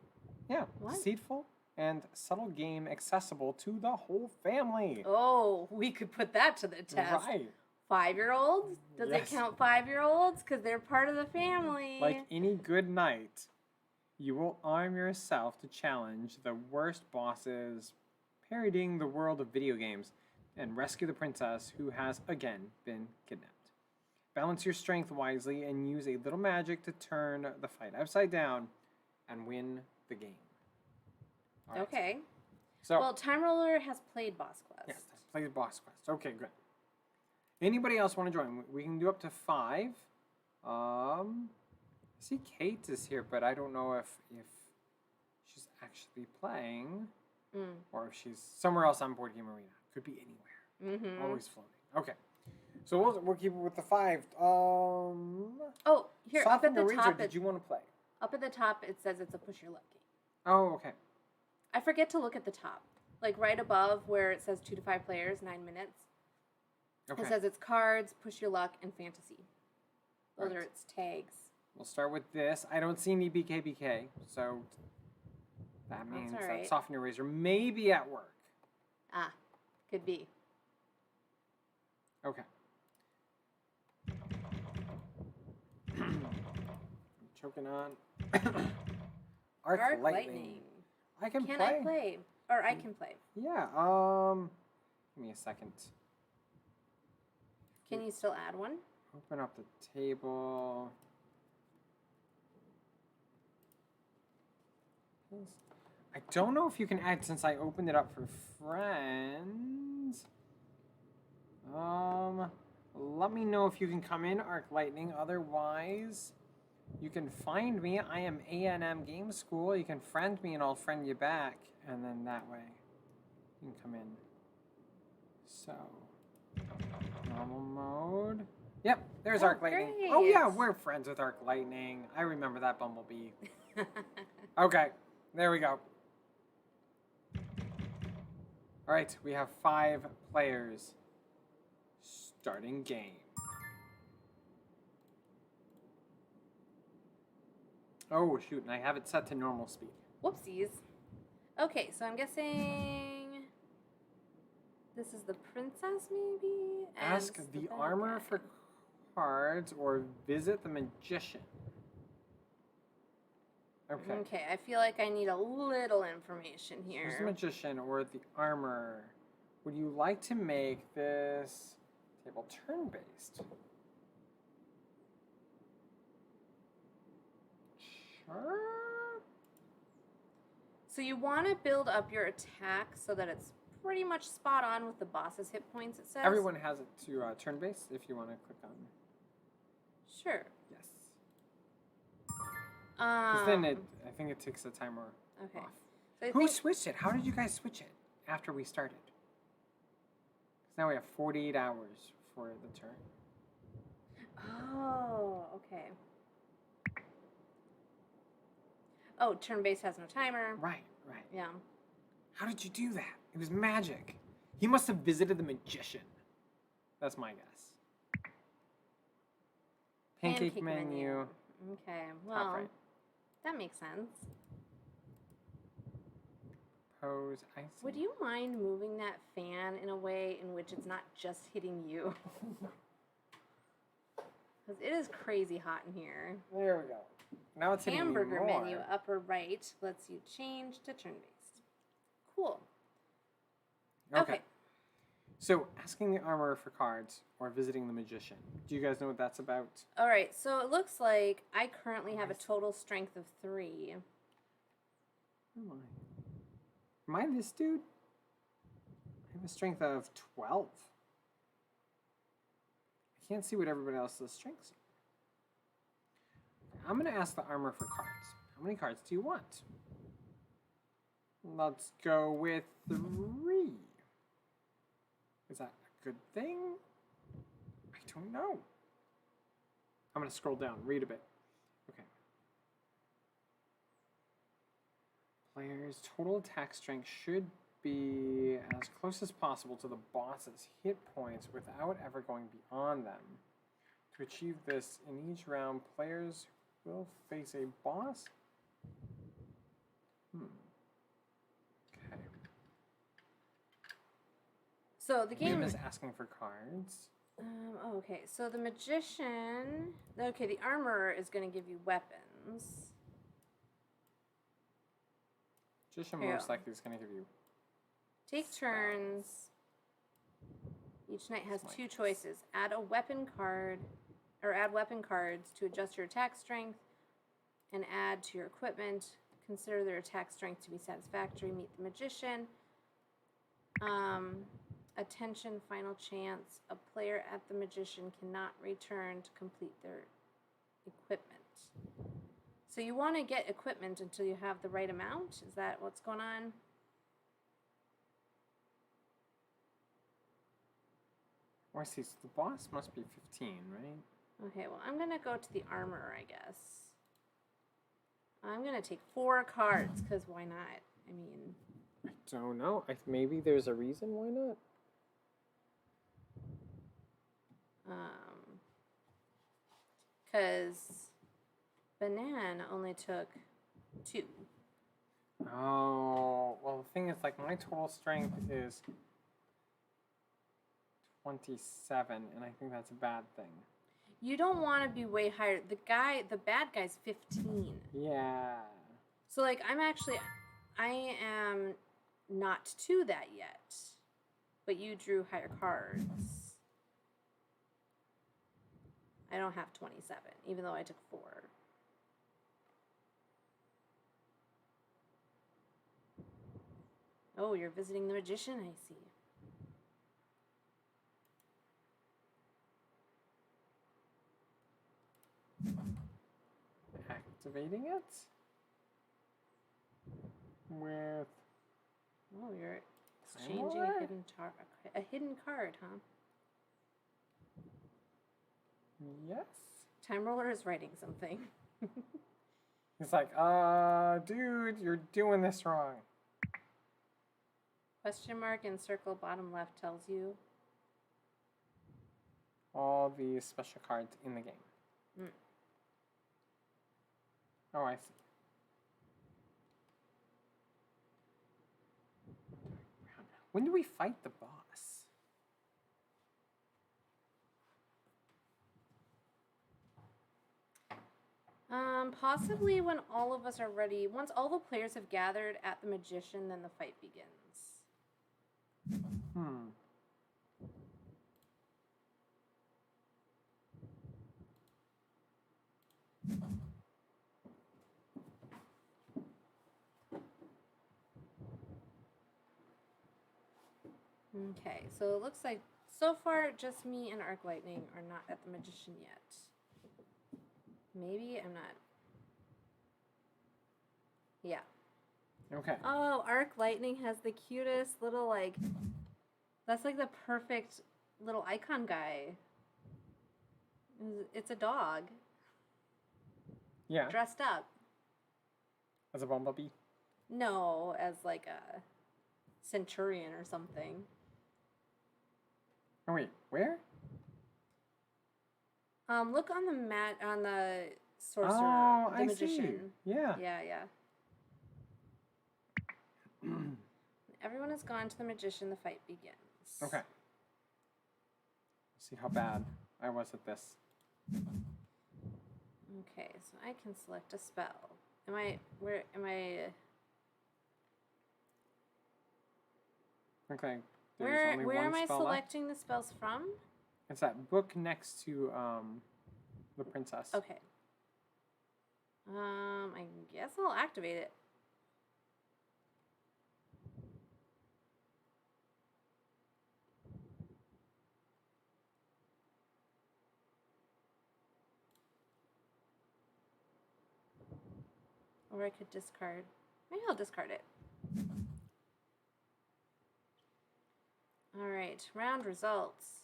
Yeah. What? Deceitful and subtle game accessible to the whole family. Oh, we could put that to the test. Right. 5-year-olds? Does Yes. it count 5-year-olds? Because they're part of the family. Like any good knight, you will arm yourself to challenge the worst bosses, parodying the world of video games, and rescue the princess who has again been kidnapped. Balance your strength wisely and use a little magic to turn the fight upside down and win the game. All right. Okay. So, Well, Time Roller has played Boss Quest. yes, play Boss Quest. Okay, good. Anybody else want to join? We can do up to 5. I see Kate is here, but I don't know if she's actually playing or if she's somewhere else on Board Game Arena. Could be anywhere. Mm-hmm. Always floating. Okay. So we'll keep it with the 5. Oh, here, up Soften at the the Razor, top. did you want to play? Up at the top, it says it's a push your luck game. Oh, okay. I forget to look at the top. Like right above where it says 2 to 5 players, 9 minutes. Okay. It says it's cards, push your luck, and fantasy. Those Right. are its tags. We'll start with this. I don't see any BKBK, so that means all that right. Soften Your Razor may be at work. Ah, could be. Okay. I'm choking on Arc Lightning. I can Can play. I play? Or I can play. Yeah. Give me a second. Can you still add one? Open up the table. I don't know if you can add since I opened it up for friends. Let me know if you can come in, Arc Lightning. Otherwise, you can find me. I am A&M Game School. You can friend me and I'll friend you back. And then that way, you can come in. So, normal mode. Yep, there's Oh, Arc Lightning. great. Oh yeah, we're friends with Arc Lightning. I remember that Bumblebee. Okay, there we go. All right, we have 5 players. Starting game. Oh shoot, and I have it set to normal speed. Whoopsies. Okay, so I'm guessing this is the princess, maybe? And Ask this is the bad armor guy. for cards or visit the magician. Okay. Okay, I feel like I need a little information here. Who's the magician or the armor? Would you like to make this table turn-based? Sure. So you want to build up your attack so that it's pretty much spot on with the boss's hit points, it says. Everyone has it to turn-based if you want to click on. Sure. Yes. Because then I think it takes the timer Okay. off. So I Who think, switched it? How did you guys switch it after we started? 'Cause now we have 48 hours for the turn. oh, okay. Oh, turn base has no timer. Right, right. Yeah. How did you do that? It was magic. He must have visited the magician. That's my guess. Pancake menu. Okay, Top well, right. that makes sense. Pose. I see. Would you mind moving that fan in a way in which it's not just hitting you? Because it is crazy hot in here. There we go. Now it's hitting me Hamburger more. menu, upper right, lets you change to turn-based. Cool. Okay. So, asking the armorer for cards or visiting the magician. Do you guys know what that's about? All right, so it looks like I currently have a total strength of 3. Who am I? Am I this dude? I have a strength of 12. I can't see what everybody else's strengths are. I'm going to ask the armor for cards. How many cards do you want? Let's go with 3. Is that a good thing? I don't know. I'm going to scroll down, read a bit. Okay. Players' total attack strength should be as close as possible to the boss's hit points without ever going beyond them. To achieve this, in each round, players will face a boss. So the game is asking for cards. okay, so the magician. Okay, the armorer is going to give you weapons. Magician Here. most likely is going to give you. Take turns. Each knight has two choices: add a weapon card, or add weapon cards to adjust your attack strength, and add to your equipment. Consider their attack strength to be satisfactory. Meet the magician. Attention, final chance. A player at the magician cannot return to complete their equipment. So you want to get equipment until you have the right amount? Is that what's going on? Oh, I see. So the boss must be 15, right? Okay, well, I'm going to go to the armorer, I guess. I'm going to take 4 cards, because why not? I mean... I don't know. Maybe there's a reason why not. Because Banan only took 2. Oh, well, the thing is, like, my total strength is 27, and I think that's a bad thing. You don't want to be way higher. The bad guy's 15. Yeah. So, like, I am not to that yet. But you drew higher cards. I don't have 27, even though I took 4. Oh, you're visiting the magician, I see. Activating it with. Oh, you're exchanging a hidden card, huh? Yes. Time Roller is writing something. He's like, dude, you're doing this wrong. Question mark in circle bottom left tells you all these special cards in the game. Mm. Oh, I see. When do we fight the boss? Possibly when all of us are ready. Once all the players have gathered at the magician, then the fight begins. Okay, so it looks like so far just me and Arc Lightning are not at the magician yet. Maybe I'm not. Yeah. Okay. Oh, Arc Lightning has the cutest little, like, that's like the perfect little icon guy. It's a dog. Yeah. Dressed up. As a bumblebee? No, as like a centurion or something. Oh wait, where? Look on the mat on the sorcerer, oh, the I magician. See. Yeah. Yeah. Everyone has gone to the magician. The fight begins. Okay. Let's see how bad I was at this. Okay, so I can select a spell. Where am I? Okay. Where only one am I spell selecting the spells from? It's that book next to the princess. Okay. I guess I'll activate it. Or I could discard. Maybe I'll discard it. Alright, round results.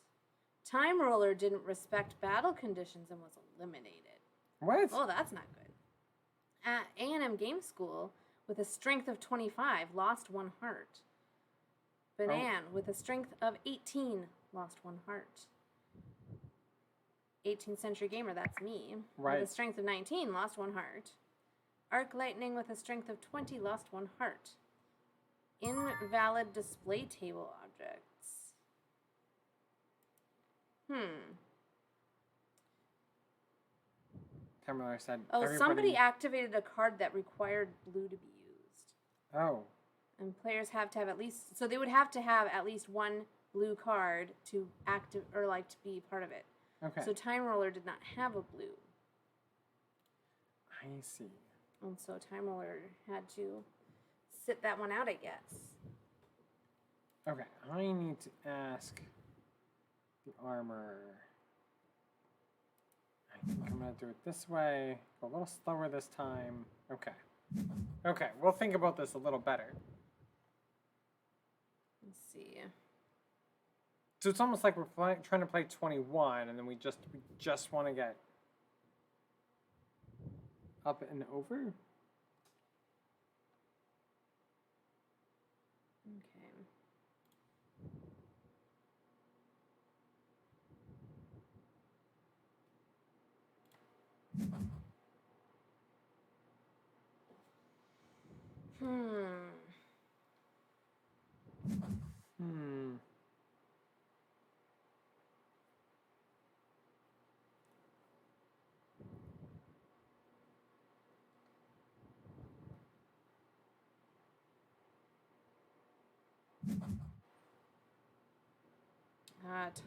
Time Roller didn't respect battle conditions and was eliminated. What? Oh, that's not good. At A&M Game School, with a strength of 25, lost 1 heart. Banan, with a strength of 18, lost 1 heart. 18th Century Gamer, that's me. Right. With a strength of 19, lost 1 heart. Arc Lightning, with a strength of 20, lost 1 heart. Invalid display table objects. Timberler said. Oh, everybody... somebody activated a card that required blue to be used. Oh. And players have to have at least, so they would have to have at least one blue card to active or like to be part of it. Okay. So Time Roller did not have a blue. I see. And so Time Roller had to sit that one out, I guess. Okay, I need to ask the armor. I think I'm going to do it this way. Go a little slower this time. Okay. Okay, we'll think about this a little better. Let's see. So it's almost like we're trying to play 21, and then we just want to get up and over. Okay.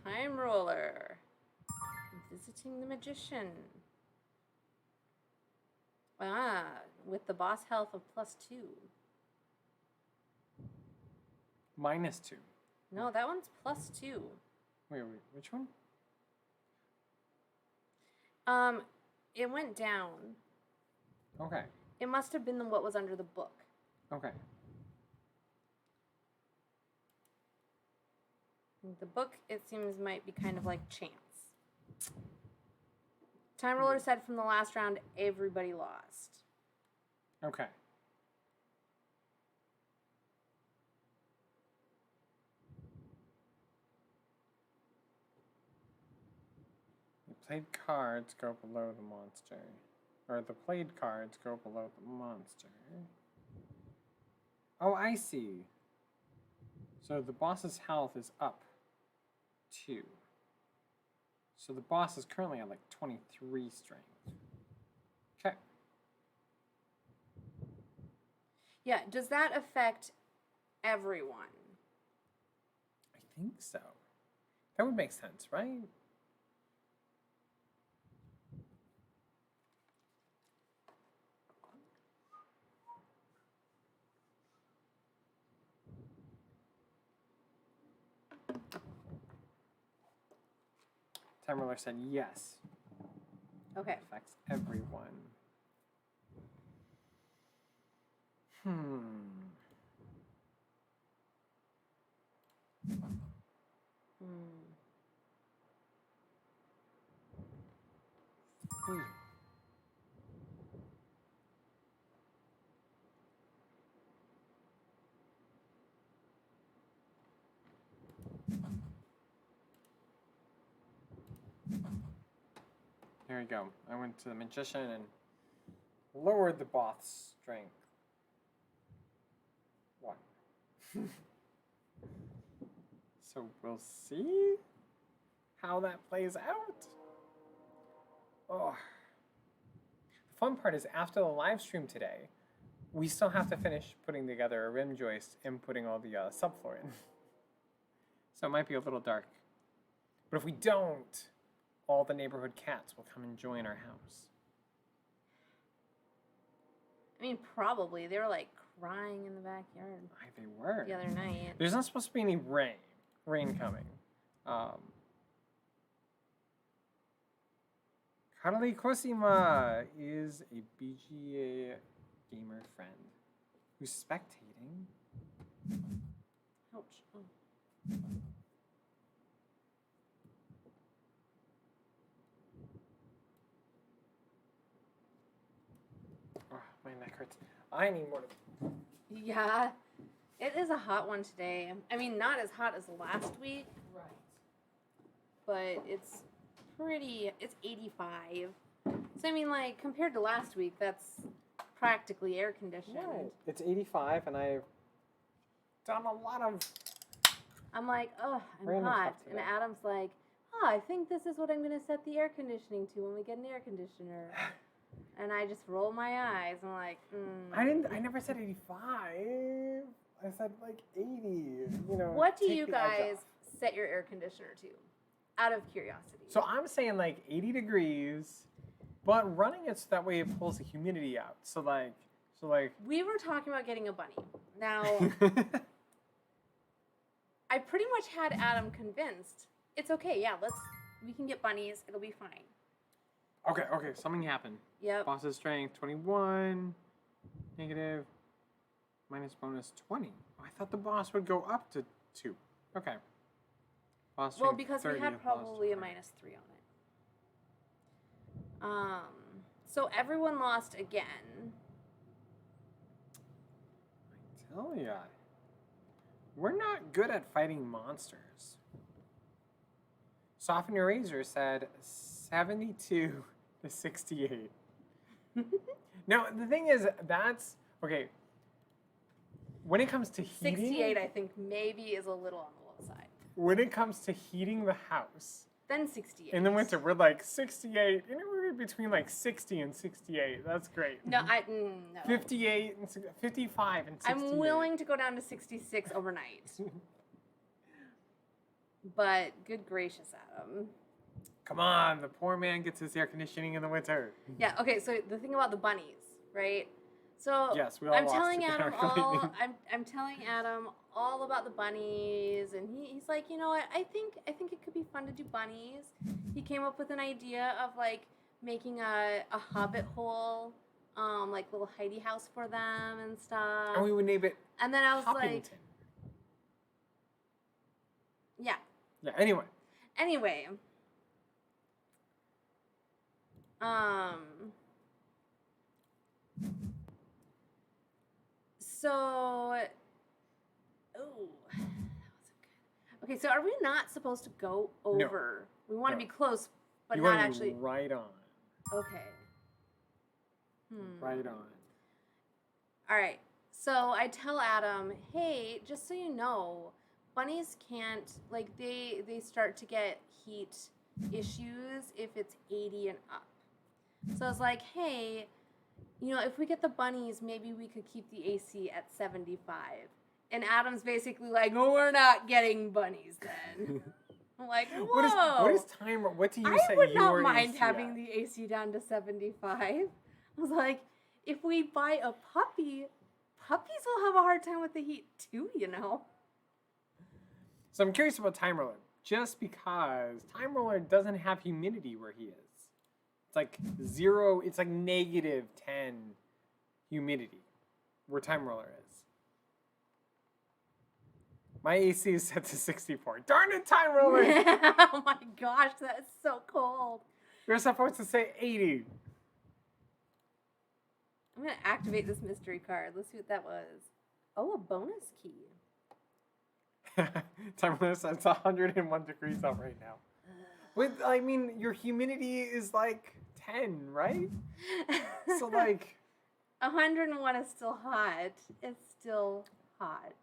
Time Roller. Visiting the Magician. With the boss health of +2. -2. No, that one's +2. Wait, which one? It went down. Okay. It must have been what was under the book. Okay. The book, it seems, might be kind of like chance. Time Roller said from the last round, everybody lost. Okay. The played cards go below the monster. Or the played cards go below the monster. Oh, I see. So the boss's health is up 2. So the boss is currently at like 23 strength. Okay. Yeah, does that affect everyone? I think so. That would make sense, right? Time Roller said yes. Okay. Affects everyone. Here we go. I went to the Magician and lowered the boss strength. 1. So we'll see how that plays out. Oh. The fun part is after the live stream today, we still have to finish putting together a rim joist and putting all the subfloor in. So it might be a little dark. But if we don't, all the neighborhood cats will come and join our house. I mean, probably. They were like crying in the backyard. They were. The other night. There's not supposed to be any rain coming. Carly Cosima is a BGA gamer friend who's spectating. Ouch. Oh. Oh, my neck hurts. I need more to... Yeah. It is a hot one today. I mean, not as hot as last week. Right. But it's it's 85. So, I mean, like, compared to last week, that's practically air conditioned. Right. It's 85, and I've done a lot of... I'm like, oh, I'm random hot. stuff And today. Adam's like, oh, I think this is what I'm going to set the air conditioning to when we get an air conditioner. And I just roll my eyes. I'm like, I never said 85. I said like 80. You know. What do take you the edge guys off. set your air conditioner to? Out of curiosity. So I'm saying like 80 degrees, but running it so that way it pulls the humidity out. So like. We were talking about getting a bunny. Now, I pretty much had Adam convinced. It's okay. Yeah, we can get bunnies. It'll be fine. Okay, something happened. Yep. Boss's strength 21, negative, minus bonus 20. I thought the boss would go up to 2. Okay. Boss Well, strength because 30, we had probably a minus 3 on it. So everyone lost again. I tell ya, we're not good at fighting monsters. Soften Your Razor said 72 to 68. Now, the thing is, that's, okay, when it comes to heating... 68, I think, maybe is a little on the low side. When it comes to heating the house... Then 68. In the winter, we're like 68, anywhere between like 60 and 68. That's great. No, no. 58 and 55 and 68. I'm willing to go down to 66 overnight. But good gracious, Adam. Come on, the poor man gets his air conditioning in the winter. Yeah, okay, so the thing about the bunnies, right? So yes, we all I'm lost telling it Adam completely. I'm telling Adam all about the bunnies, and he's like, you know what, I think it could be fun to do bunnies. He came up with an idea of like making a hobbit hole, like little hidey house for them and stuff. And we would name it And then I was Hoppington. like, yeah. Yeah, anyway. Anyway. So, oh, that wasn't good. Okay, so are we not supposed to go over? We want to be close, but you not want to actually. be right on. Okay. Right on. All right. So I tell Adam, hey, just so you know, bunnies can't, like, they start to get heat issues if it's 80 and up. So I was like, hey, you know, if we get the bunnies, maybe we could keep the AC at 75. And Adam's basically like, oh, we're not getting bunnies then. I'm like, whoa. What is timer? What do you say? I would not your mind AC having at? the AC down to 75. I was like, if we buy a puppy, puppies will have a hard time with the heat too, you know. So I'm curious about Time Roller, just because Time Roller doesn't have humidity where he is. It's like 0, it's like negative 10 humidity where Time Roller is. My AC is set to 64. Darn it, Time Roller! Oh my gosh, that is so cold. You're supposed to say 80. I'm going to activate this mystery card. Let's see what that was. Oh, a bonus key. Time Roller says it's 101 degrees out right now. With, I mean, your humidity is like 10, right? So like 101 is still hot. It's still hot.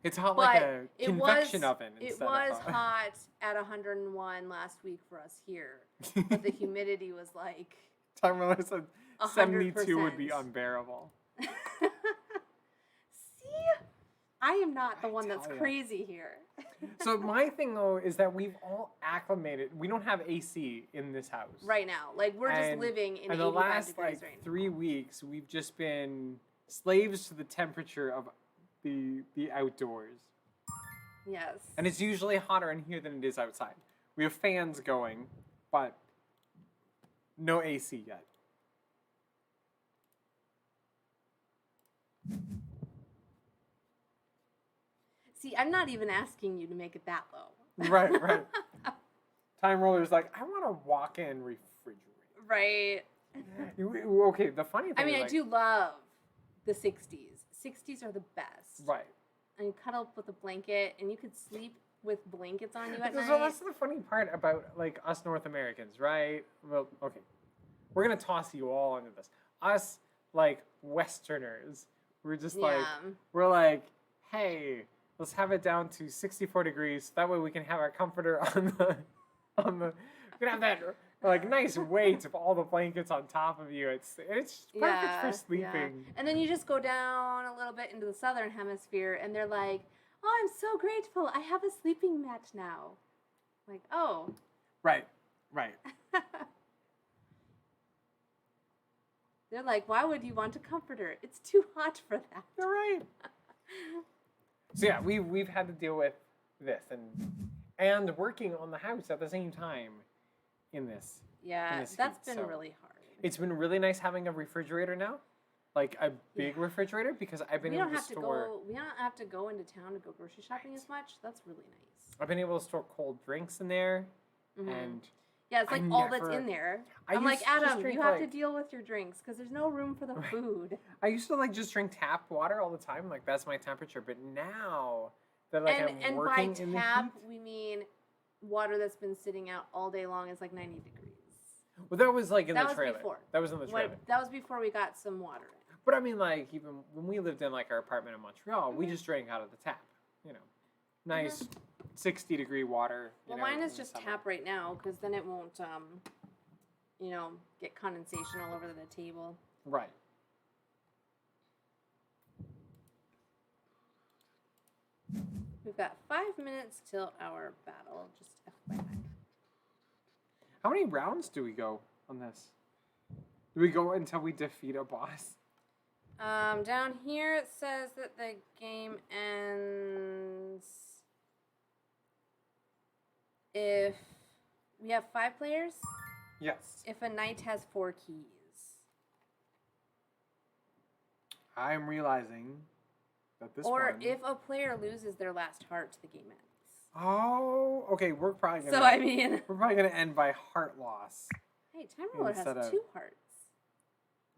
it's hot But like a it convection was, oven. It instead was of hot at 101 last week for us here. But the humidity was like Time Roller said 72 would 100%. be unbearable. See? I am not the one that's tell ya. crazy here. So my thing though is that we've all acclimated. We don't have AC in this house Right now. Like we're just And- living in And 85 the last degrees like right now. 3 weeks, we've just been slaves to the temperature of the outdoors. Yes. And it's usually hotter in here than it is outside. We have fans going, but no AC yet. See, I'm not even asking you to make it that low. Right. Time Roller's like, I want to walk in refrigerator. Right. Okay, the funny thing I mean, is I like, do love the 60s. 60s are the best. Right. And you cuddle up with a blanket, and you could sleep with blankets on you at So night. that's the funny part about like us North Americans, right? Well, okay, we're gonna toss you all into this. Us like Westerners, we're just like we're like, hey, let's have it down to 64 degrees. That way we can have our comforter on the on the. You can have that like nice weight of all the blankets on top of you. It's perfect for sleeping. And then you just go down a little bit into the southern hemisphere, and they're like, "Oh, I'm so grateful. I have a sleeping mat now." Like, oh. Right. They're like, "Why would you want a comforter? It's too hot for that." You're right. So yeah, we've had to deal with this and working on the house at the same time in this. Yeah, in this that's heat. been So really hard. it's been really nice having a refrigerator now, like a big refrigerator, because I've been able to store. We don't have to go into town to go grocery shopping as much. That's really nice. I've been able to store cold drinks in there, and yeah, it's like all that's in there. I'm like, Adam, you have to deal with your drinks because there's no room for the food. I used to like just drink tap water all the time, like that's my temperature. But now that like I'm working in the heat, and by tap we mean water that's been sitting out all day long is like 90 degrees. Well, that was like in the trailer. Before. That was in the trailer. That was before we got some water in. But I mean, like even when we lived in like our apartment in Montreal, we just drank out of the tap. You know, nice 60-degree water. Well, mine is just tap right now because then it won't, get condensation all over the table. Right. We've got 5 minutes till our battle. Just FYI. How many rounds do we go on this? Do we go until we defeat a boss? Down here it says that the game ends if we have 5 players. Yes. If a knight has 4 keys. I'm realizing that this or if a player loses their last heart, the game ends. Oh, okay. We're probably gonna. So I mean, we're probably gonna end by heart loss. Hey, Time Roller has 2 hearts.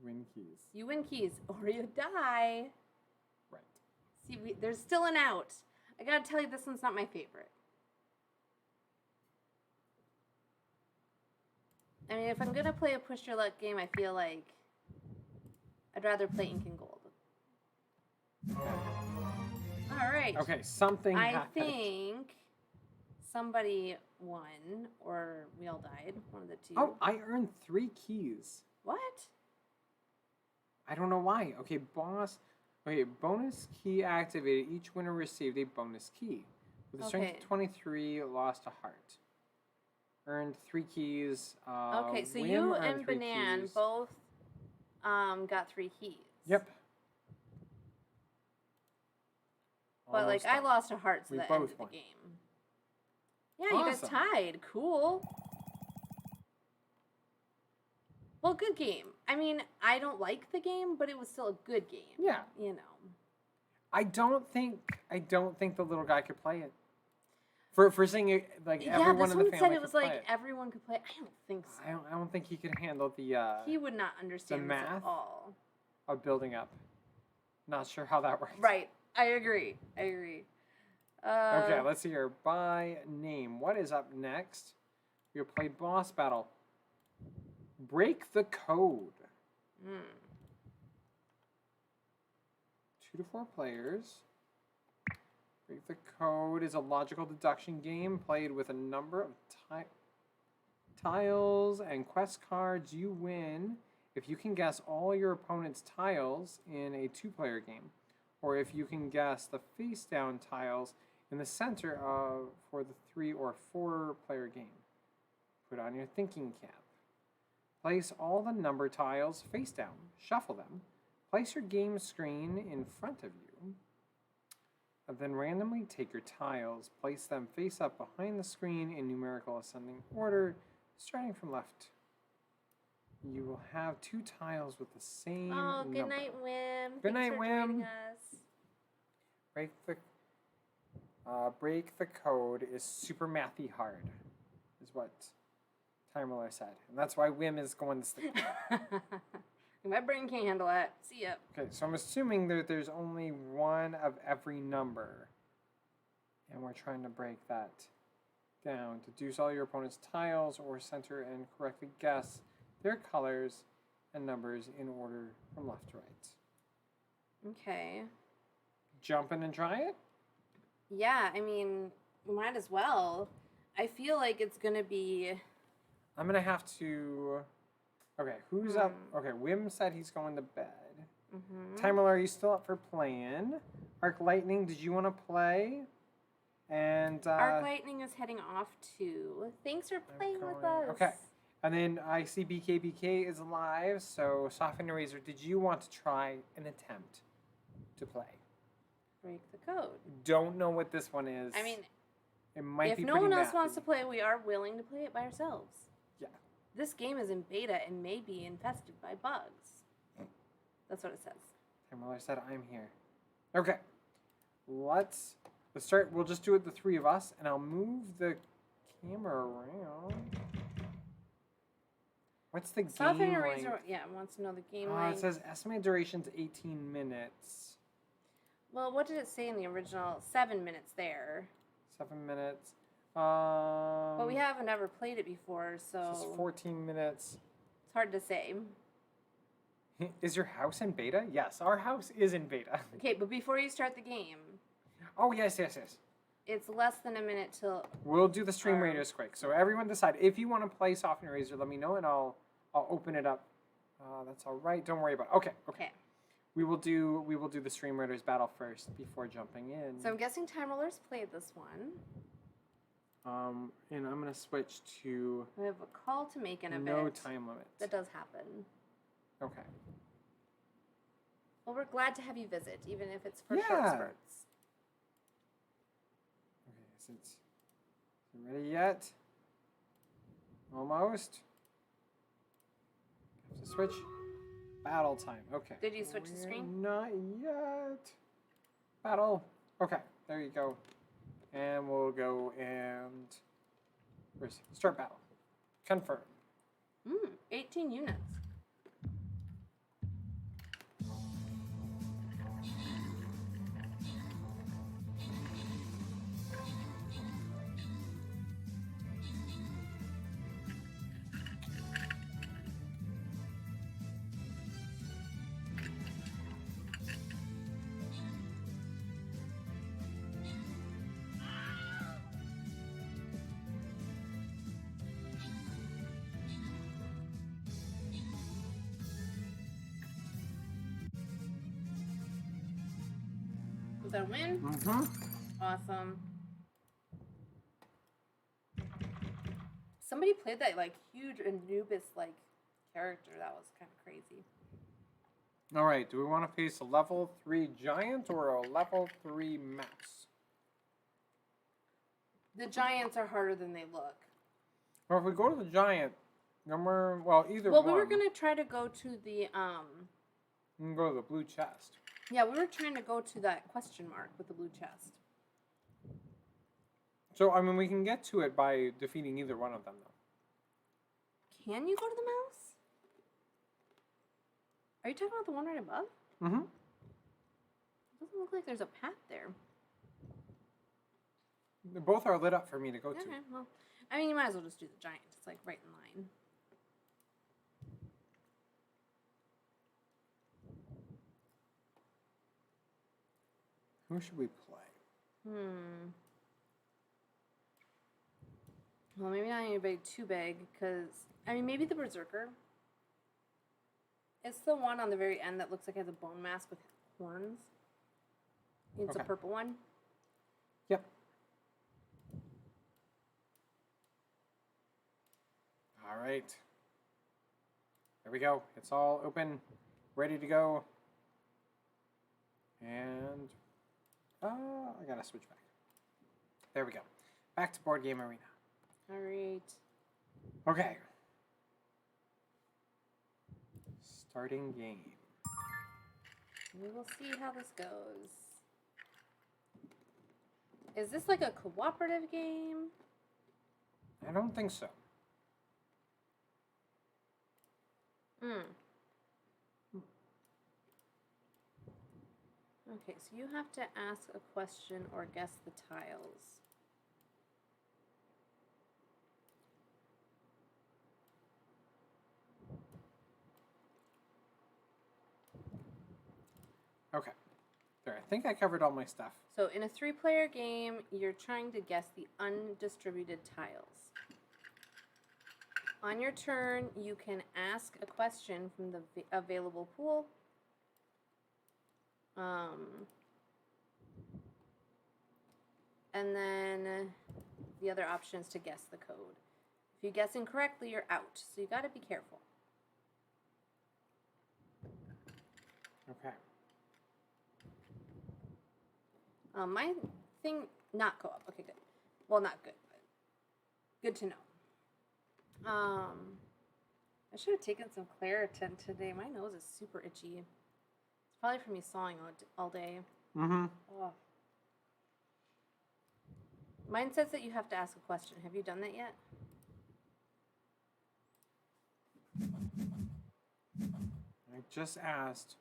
Win keys. You win keys, or you die. Right. See, there's still an out. I gotta tell you, this one's not my favorite. I mean, if I'm gonna play a push your luck game, I feel like I'd rather play Ink and Gold. All right. Okay, something happened. I think somebody won, or we all died. One of the 2. Oh, I earned 3 keys. What? I don't know why. Okay, boss. Okay, bonus key activated. Each winner received a bonus key. With a strength of 23, lost a heart. Earned 3 keys. Okay, so you and Banan both got 3 keys. Yep. But like I lost a heart to the end of the game. Yeah, you guys tied. Cool. Well, good game. I mean, I don't like the game, but it was still a good game. Yeah. You know. I don't think the little guy could play it. For saying it, like everyone in the family said it was could like play it. everyone could play it. I don't think so. I don't think he could handle the he would not understand the this math at all. Of building up. Not sure how that works. Right. I agree. Okay, let's see here. By name. What is up next? We'll play boss battle. Break the code. 2 to 4 players. Break the Code is a logical deduction game played with a number of tiles and quest cards. You win if you can guess all your opponent's tiles in a 2-player game, or if you can guess the face-down tiles in the center for the 3 or 4-player game. Put on your thinking cap. Place all the number tiles face down. Shuffle them. Place your game screen in front of you. And then randomly take your tiles. Place them face up behind the screen in numerical ascending order, starting from left. You will have 2 tiles with the same number. Good night, Wim. Good night, Wim. Break the Code is super mathy hard, is what Time Roller said. And that's why Wim is going to sleep. My brain can't handle that. See ya. Okay, so I'm assuming that there's only 1 of every number. And we're trying to break that down. Deduce all your opponent's tiles or center and correctly guess their colors and numbers in order from left to right. Okay. Jump in and try it? Yeah, I mean, we might as well. I feel like it's gonna be. I'm gonna have to. Okay, who's up? Hmm. Okay, Wim said he's going to bed. Mm-hmm. Timer, are you still up for playing? Arc Lightning, did you want to play? And Arc Lightning is heading off too. Thanks for playing with us. Okay. And then I see BK is alive. So Soften Eraser, did you want to try an attempt to play? Break the code. Don't know what this one is. I mean, it might if be no pretty one else mathy. wants to play, we are willing to play it by ourselves. Yeah. This game is in beta and may be infested by bugs. That's what it says. Timer said I'm here. Okay. Let's start. We'll just do it the three of us, and I'll move the camera around. What's the Soften game Eraser, length? yeah, wants to know the game It length. says estimated duration's 18 minutes. Well, what did it say in the original? 7 minutes there. 7 minutes. But we haven't ever played it before, so This is 14 minutes. it's hard to say. Is your house in beta? Yes, our house is in beta. Okay, but before you start the game, Oh, yes. it's less than a minute till. We'll do the stream radius quick. So everyone decide. If you want to play Soften Eraser, let me know, and I'll open it up. That's all right. Don't worry about it. Okay. We will do the Stream Raiders battle first before jumping in. So I'm guessing Time Roller's played this one. And I'm gonna switch to We have a call to make in a no bit. time limit. That does happen. Okay. Well, we're glad to have you visit, even if it's for Yeah. short spurts. Okay, is it ready yet? Almost. Have to switch. Battle time. Okay. Did you switch the screen? Not yet. Battle. Okay, there you go. And we'll go and start battle. Confirm. 18 units. Was that a win? Mm-hmm. Awesome. Somebody played that like huge Anubis like character. That was kind of crazy. All right. Do we want to face a level 3 giant or a level 3 mouse? The giants are harder than they look. Or if we go to the giant, then either Well, one. we were gonna try to go to the We can go to the blue chest. Yeah, we were trying to go to that question mark with the blue chest. So I mean, we can get to it by defeating either one of them, though. Can you go to the mouse? Are you talking about the one right above? Mm-hmm. It doesn't look like there's a path there. Both are lit up for me to go to. Okay, well, I mean, you might as well just do the giant. It's like right in line. Who should we play? Well, maybe not anybody too big, because, I mean, maybe the Berserker. It's the one on the very end that looks like it has a bone mask with horns. It's a Okay. purple one. Yep. All right. There we go. It's all open, ready to go. And I gotta switch back. There we go. Back to Board Game Arena. All right. Okay. Starting game. We will see how this goes. Is this like a cooperative game? I don't think so. Okay, so you have to ask a question or guess the tiles. Okay. There. Sure. I think I covered all my stuff. So in a 3-player game, you're trying to guess the undistributed tiles. On your turn, you can ask a question from the available pool. And then the other option is to guess the code. If you guess incorrectly, you're out. So you got to be careful. Okay. My thing not go up. Okay, good. Well, not good, but good to know. I should have taken some Claritin today. My nose is super itchy. It's probably from me sawing all day. Mm-hmm. Oh. Mine says that you have to ask a question. Have you done that yet? I just asked.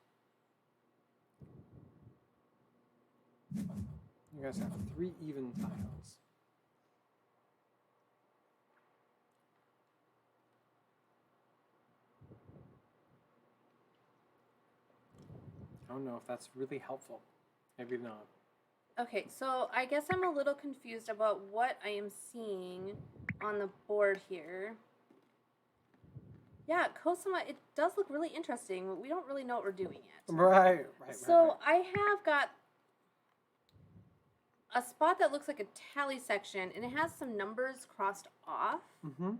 You guys have 3 even tiles. I don't know if that's really helpful. Maybe not. Okay, so I guess I'm a little confused about what I am seeing on the board here. Yeah, Kosama, it does look really interesting, but we don't really know what we're doing yet. Right. So I have got a spot that looks like a tally section, and it has some numbers crossed off. Mm-hmm.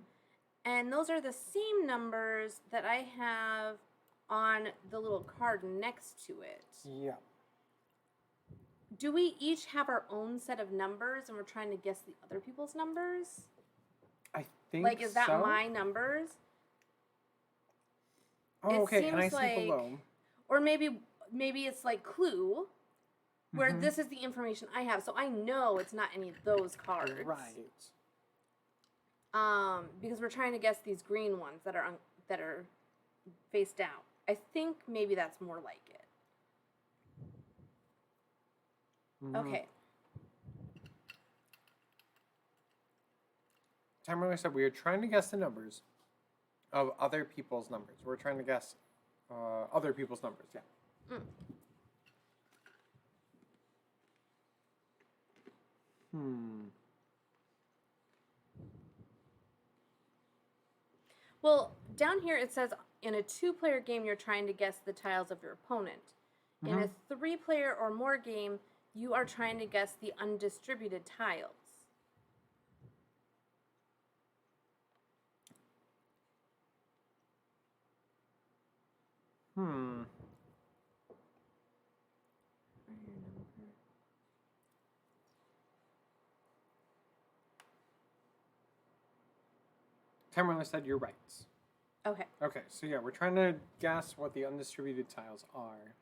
And those are the same numbers that I have on the little card next to it. Yeah. Do we each have our own set of numbers and we're trying to guess the other people's numbers? I think Like, is that so. my numbers? Oh, It okay. And I seems see like- below. Or maybe it's like Clue, where Mhm. this is the information I have, so I know it's not any of those cards. Right. Because we're trying to guess these green ones that are face down. I think maybe that's more like it. Mhm. Okay. Timer said we are trying to guess the numbers of other people's numbers. We're trying to guess other people's numbers. Yeah. Well, down here it says in a 2-player game, you're trying to guess the tiles of your opponent. In a 3-player or more game, you are trying to guess the undistributed tiles. Timer said you're right. Okay. Okay, so yeah, we're trying to guess what the undistributed tiles are.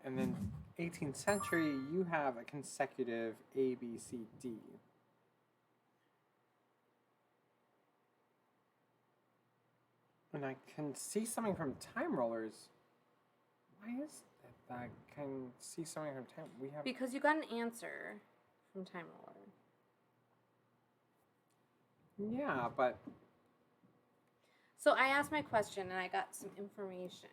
And then 18th century, you have a consecutive A, B, C, D. And I can see something from Time Rollers. Why is that? I can see something from Time. We have Because you got an answer from Time Roller. Yeah, but So I asked my question and I got some information.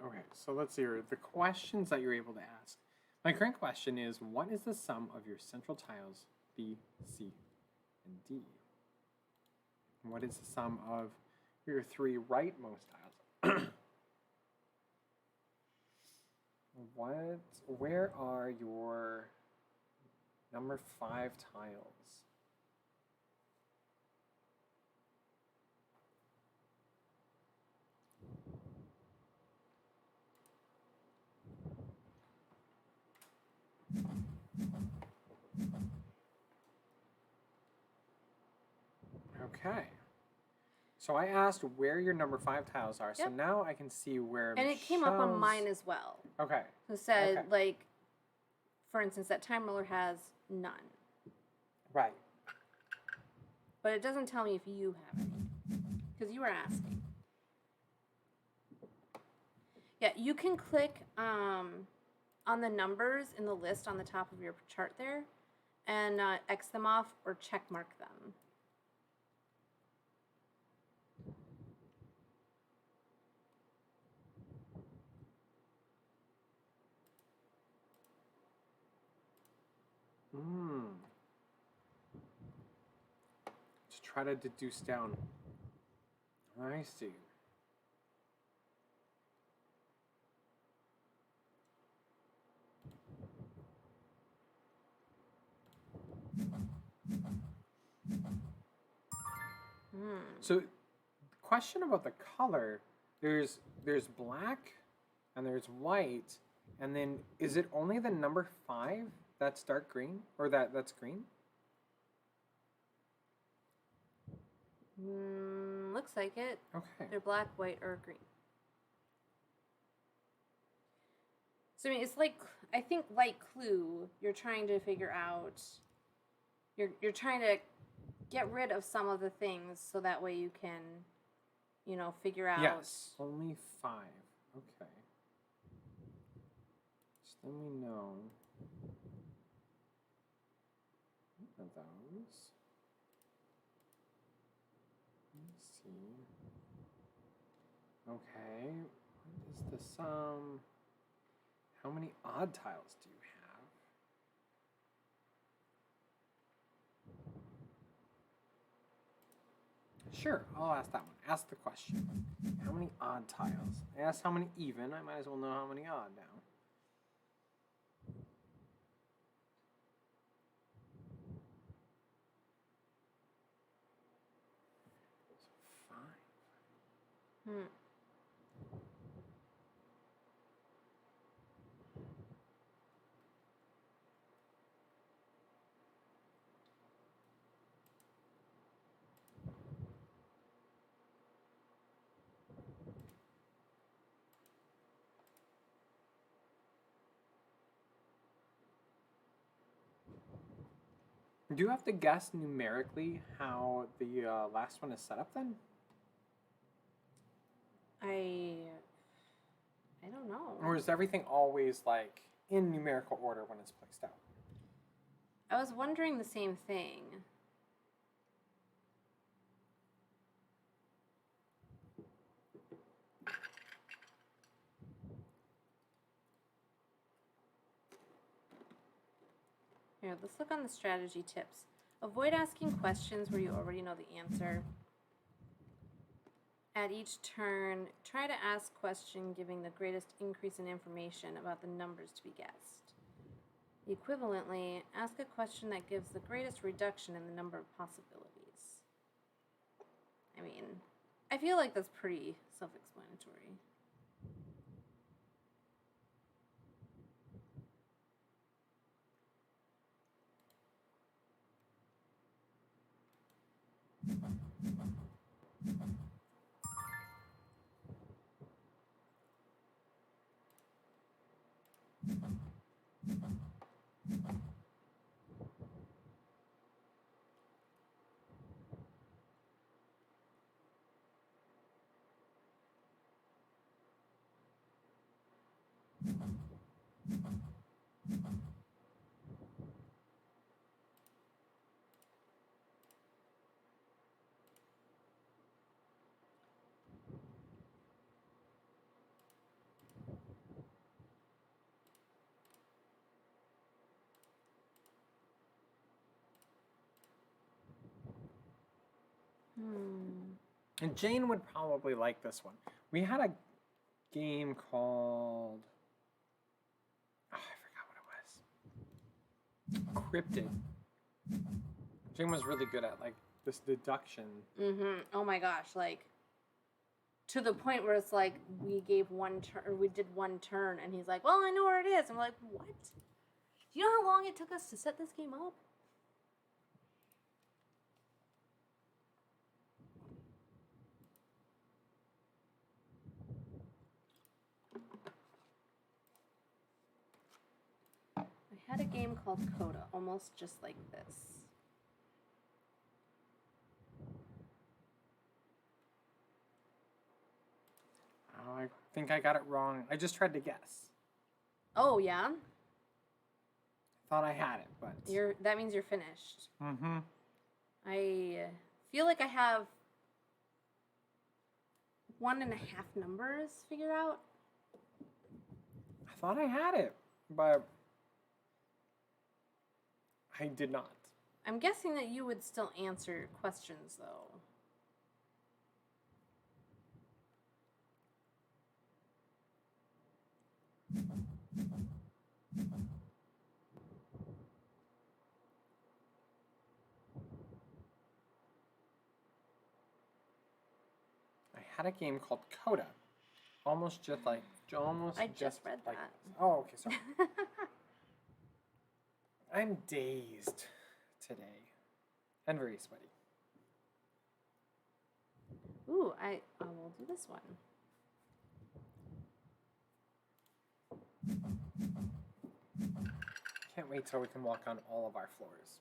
Okay, so let's see here. The questions that you're able to ask. My current question is, what is the sum of your central tiles B, C, and D? And what is the sum of your 3 rightmost tiles? Where are your number 5 tiles? Okay. So I asked where your number 5 tiles are. So Yep. now I can see where And it came up on Michelle's- mine as well. Okay. So it said, Okay. like, for instance, that Time Roller has none. Right. But it doesn't tell me if you have any. Because you were asking. Yeah, you can click on the numbers in the list on the top of your chart there and X them off or check mark them. To try to deduce down. I see. So, question about the color. There's black, and there's white, and then is it only the number 5 that's dark green, or that's green? Looks like it. Okay. They're black, white, or green. So I mean, it's like, I think like Clue, you're trying to figure out. You're trying to get rid of some of the things so that way you can, you know, figure out. Yes, only 5. Okay. Just let me know. What are those? Let me see. Okay. What is the sum? How many odd tiles do you have? Sure, I'll ask that one. Ask the question. How many odd tiles? I asked how many even. I might as well know how many odd now. So 5. Do you have to guess numerically how the last one is set up then? I don't know. Or is everything always like in numerical order when it's placed out? I was wondering the same thing. Here, let's look on the strategy tips. Avoid asking questions where you already know the answer. At each turn, try to ask question giving the greatest increase in information about the numbers to be guessed. Equivalently, ask a question that gives the greatest reduction in the number of possibilities. I mean, I feel like that's pretty self-explanatory. And Jane would probably like this one. We had a game called... Oh, I forgot what it was. Cryptid. Jane was really good at like this deduction. Oh my gosh, like to the point where it's like we gave one turn, or we did one turn, and he's like, "Well, I know where it is." And we're like, "What? Do you know how long it took us to set this game up?" I had a game called Coda, almost just like this. I think I got it wrong. I just tried to guess. Oh, yeah? Thought I had it, but... That means you're finished. Mm-hmm. I feel like I have 1.5 numbers figured out. I thought I had it, but I did not. I'm guessing that you would still answer questions, though. I had a game called Coda. Almost just like... I just read like that. this. Oh, okay, sorry. I'm dazed today. And very sweaty. Ooh, I will do this one. Can't wait till we can walk on all of our floors.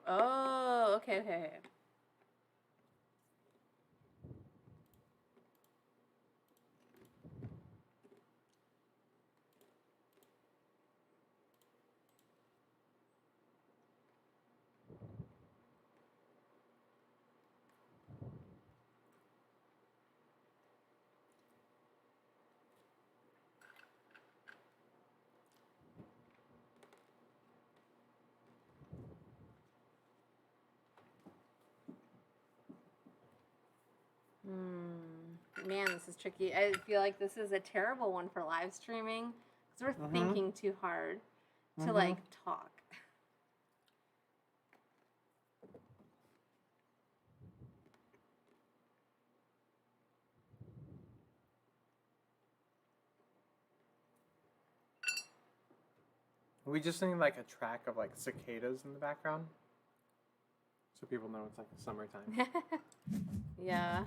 Oh, okay. Man, this is tricky. I feel like this is a terrible one for live streaming because we're thinking too hard to like talk. We just need like a track of like cicadas in the background. So people know it's like summertime. Yeah.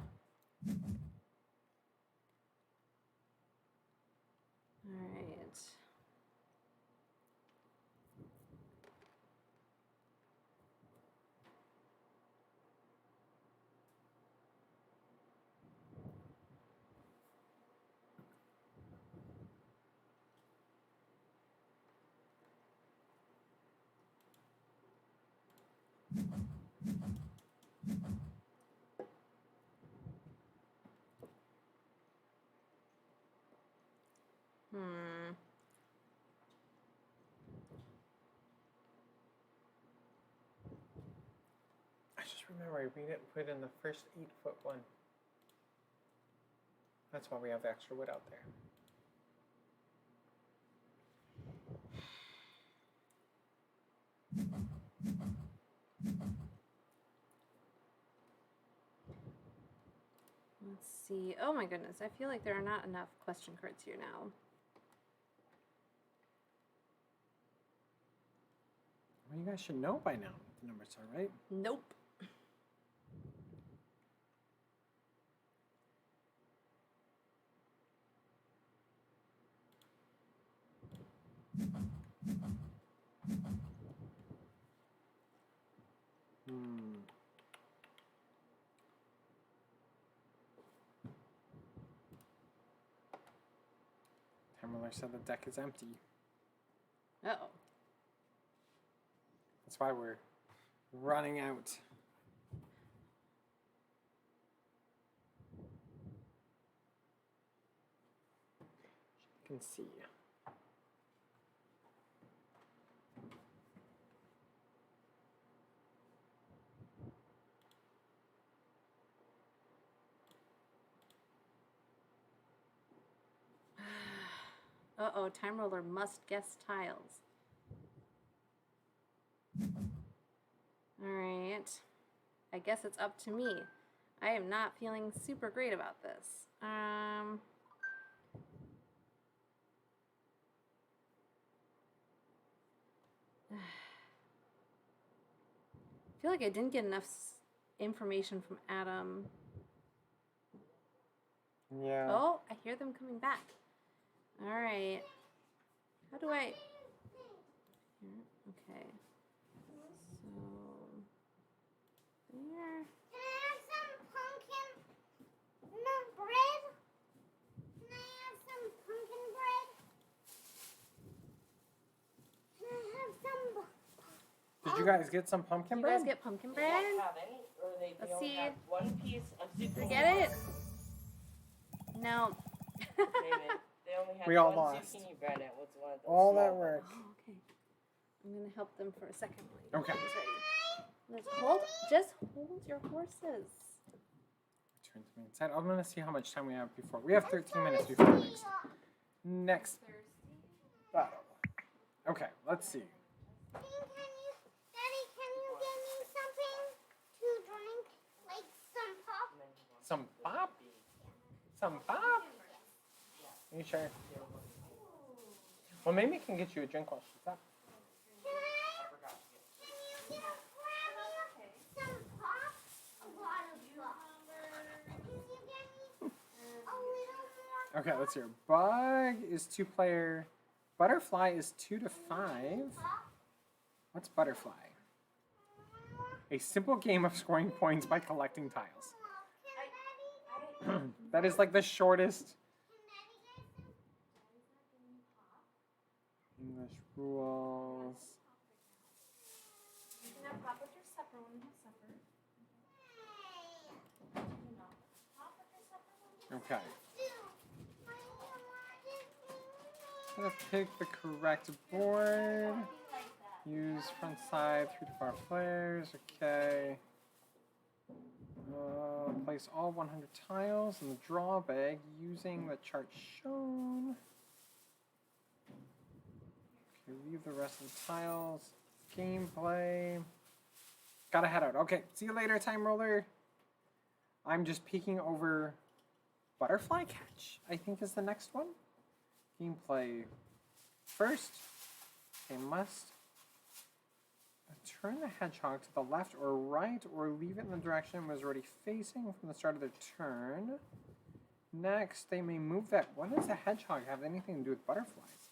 All right. I just remember I didn't put in the first 8-foot one. That's why we have the extra wood out there. Let's see. Oh my goodness, I feel like there are not enough question cards here now. Well, you guys should know by now what the numbers are, right? Nope. Hammerler said the deck is empty. Uh-oh. That's why we're running out. You can see. Uh-oh, time roller must guess tiles. Alright. I guess it's up to me. I am not feeling super great about this. I feel like I didn't get enough information from Adam. Yeah. Oh, I hear them coming back. All right. How do I... Okay. So... here. Can I have some pumpkin bread? Can I have some pumpkin bread? Can I have some? Did you guys get some pumpkin You bread? guys get pumpkin They bread? don't have any, or they Let's only see. have one piece of Did zucchini. you get it? No. David, they only have We all one lost. zucchini bread, and it was one of those All small that ones. work. Oh, okay. I'm gonna help them for a second. While Okay. he's ready. Just hold your horses. Turn to me inside. I'm gonna see how much time we have before. We have 13 minutes before the next battle. Okay, let's see. Daddy, can you get me something to drink? Like some pop? Some pop? Some pop? Are you sure? Well, maybe I can get you a drink while she's up. Can you grab me some pop? A lot of pop. Can you get me a little more? Okay, let's hear. Bug is 2-player. Butterfly is 2 to 5. Pop? What's Butterfly? A simple game of scoring points by collecting tiles. Can Daddy? That is like the shortest Can Daddy get some? English rules. You can have pop with your supper when you have supper. Pop with your supper when you Okay. Gonna pick the correct board. Use front side, 3 to 5 players. Okay. Place all 100 tiles in the draw bag using the chart shown. Okay, leave the rest of the tiles. Gameplay. Gotta head out. Okay, see you later, time roller. I'm just peeking over Butterfly Catch, I think is the next one. Gameplay first. They must turn the hedgehog to the left or right, or leave it in the direction it was already facing from the start of their turn. Next, they may move that. What does a hedgehog have anything to do with butterflies?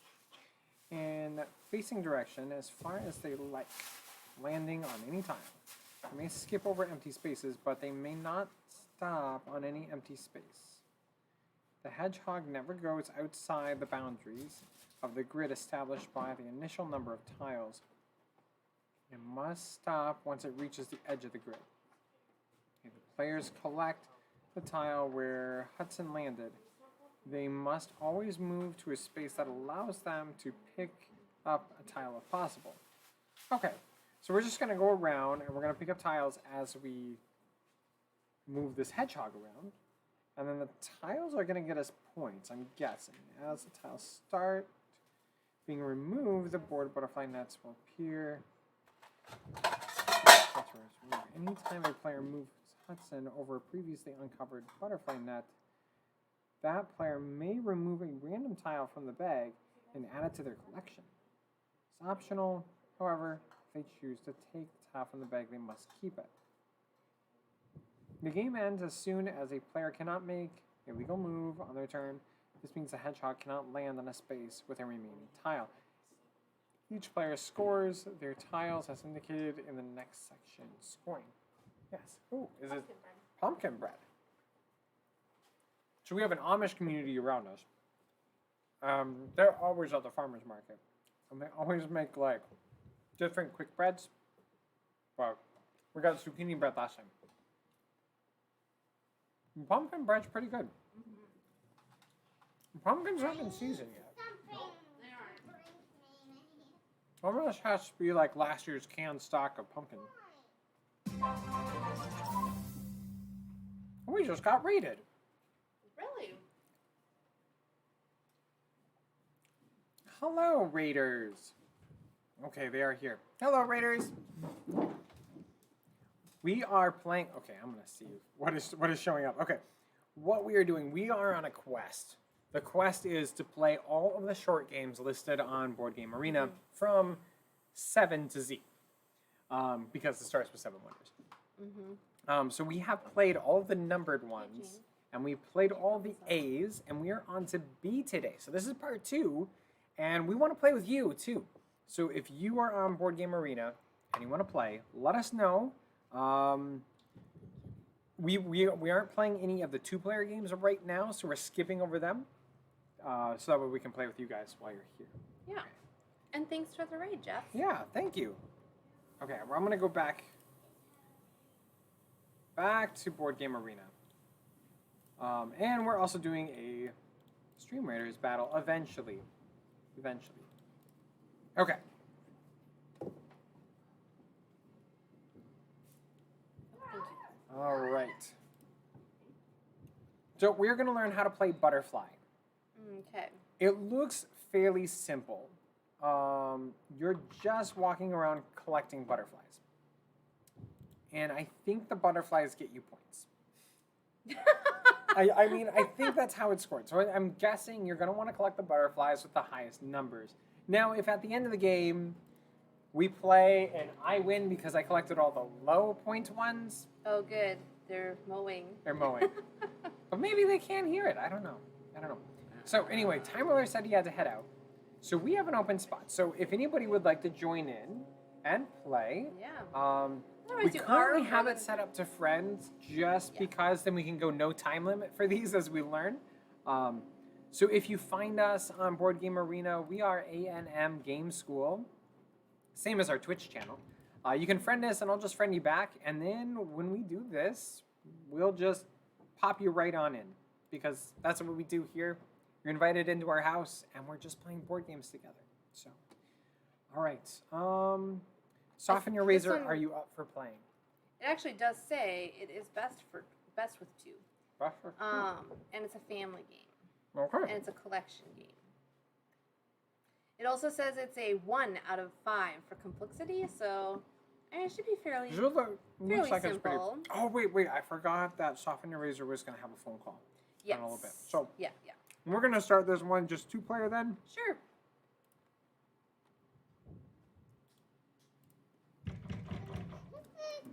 In facing direction as far as they like, landing on any tile. They may skip over empty spaces, but they may not stop on any empty space. The hedgehog never goes outside the boundaries of the grid established by the initial number of tiles. It must stop once it reaches the edge of the grid. Okay, the players collect the tile where Hudson landed. They must always move to a space that allows them to pick up a tile if possible. Okay, so we're just going to go around and we're going to pick up tiles as we move this hedgehog around. And then the tiles are going to get us points, I'm guessing. As the tiles start being removed, the board butterfly nets will appear. Anytime a player moves Hudson over a previously uncovered butterfly net, that player may remove a random tile from the bag and add it to their collection. It's optional, however, if they choose to take the tile from the bag, they must keep it. The game ends as soon as a player cannot make a legal move on their turn. This means the hedgehog cannot land on a space with a remaining tile. Each player scores their tiles as indicated in the next section. Scoring. Yes. Ooh, is it pumpkin bread? So we have an Amish community around us. They're always at the farmer's market. And they always make like different quick breads. But we got zucchini bread last time. And pumpkin bread's pretty good. Pumpkins aren't in season yet. Almost has to be like last year's canned stock of pumpkin. We just got raided. Really? Hello, raiders. Okay, they are here. Hello, raiders. We are playing. Okay, I'm gonna see what is showing up. Okay, what we are doing. We are on a quest. The quest is to play all of the short games listed on Board Game Arena from 7 to Z, because it starts with 7 wonders. So we have played all of the numbered ones, and we played all the A's, and we are on to B today. So this is part 2, and we want to play with you too. So if you are on Board Game Arena and you want to play, let us know. we aren't playing any of the 2-player games right now, so we're skipping over them. So that way we can play with you guys while you're here. Yeah. And thanks for the raid, Jeff. Yeah, thank you. Okay, well, I'm gonna go back to Board Game Arena. And we're also doing a Stream Raiders battle eventually. Okay. Thank you. All right. So we're gonna learn how to play Butterfly. Okay. It looks fairly simple. You're just walking around collecting butterflies. And I think the butterflies get you points. I mean, I think that's how it's scored. So I'm guessing you're going to want to collect the butterflies with the highest numbers. Now, if at the end of the game we play and I win because I collected all the low point ones, Oh, good. They're mowing. they're mowing. But maybe they can't hear it. I don't know. So anyway, Time Roller said he had to head out. So we have an open spot. So if anybody would like to join in and play, Yeah. we Otherwise you currently are have running- it set up to friends just Yeah. because then we can go no time limit for these as we learn. So if you find us on Board Game Arena, we are A&M Game School, same as our Twitch channel. You can friend us and I'll just friend you back. And then when we do this, we'll just pop you right on in because that's what we do here. You're invited into our house and we're just playing board games together. So, all right. Soften your This razor. one- Are you up for playing? It actually does say it is best with 2. Buffer. And it's a family game. Okay. And it's a collection game. It also says it's a 1 out of 5 for complexity, so it should be fairly Looks like it's pretty. simple. Oh wait! I forgot that Soften Your Razor was gonna have a phone call in a little bit. So yeah. we're gonna start this one just 2-player then. Sure.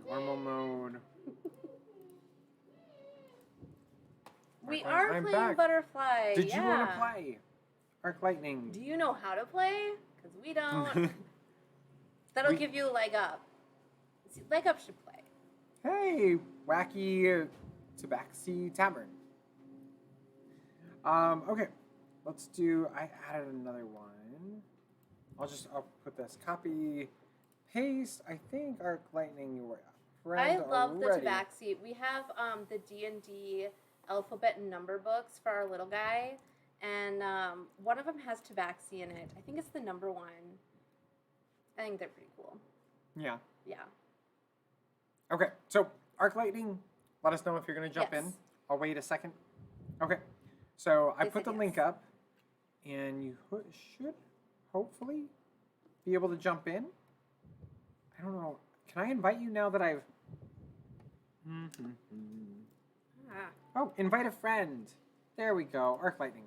Normal mode. We I'm are playing back. Butterfly. Did you want to yeah. play Arc Lightning? Do you know how to play? Because we don't. That'll We- give you a leg up. See, leg up should play. Hey, Wacky Tabaxi Tavern. Okay, let's do. I added another one. I'll put this copy, paste. I think Arc Lightning. You were I friend love the already. tabaxi. We have the D&D alphabet and number books for our little guy, and one of them has tabaxi in it. I think it's the number 1. I think they're pretty cool. Yeah. Yeah. Okay, so Arc Lightning. Let us know if you're gonna jump in. Yes. I'll wait a second. Okay, so I They put the said link yes. up, and you should hopefully be able to jump in. I don't know. Can I invite you now that I've? Ah. Oh, invite a friend. There we go. Arc Lightning.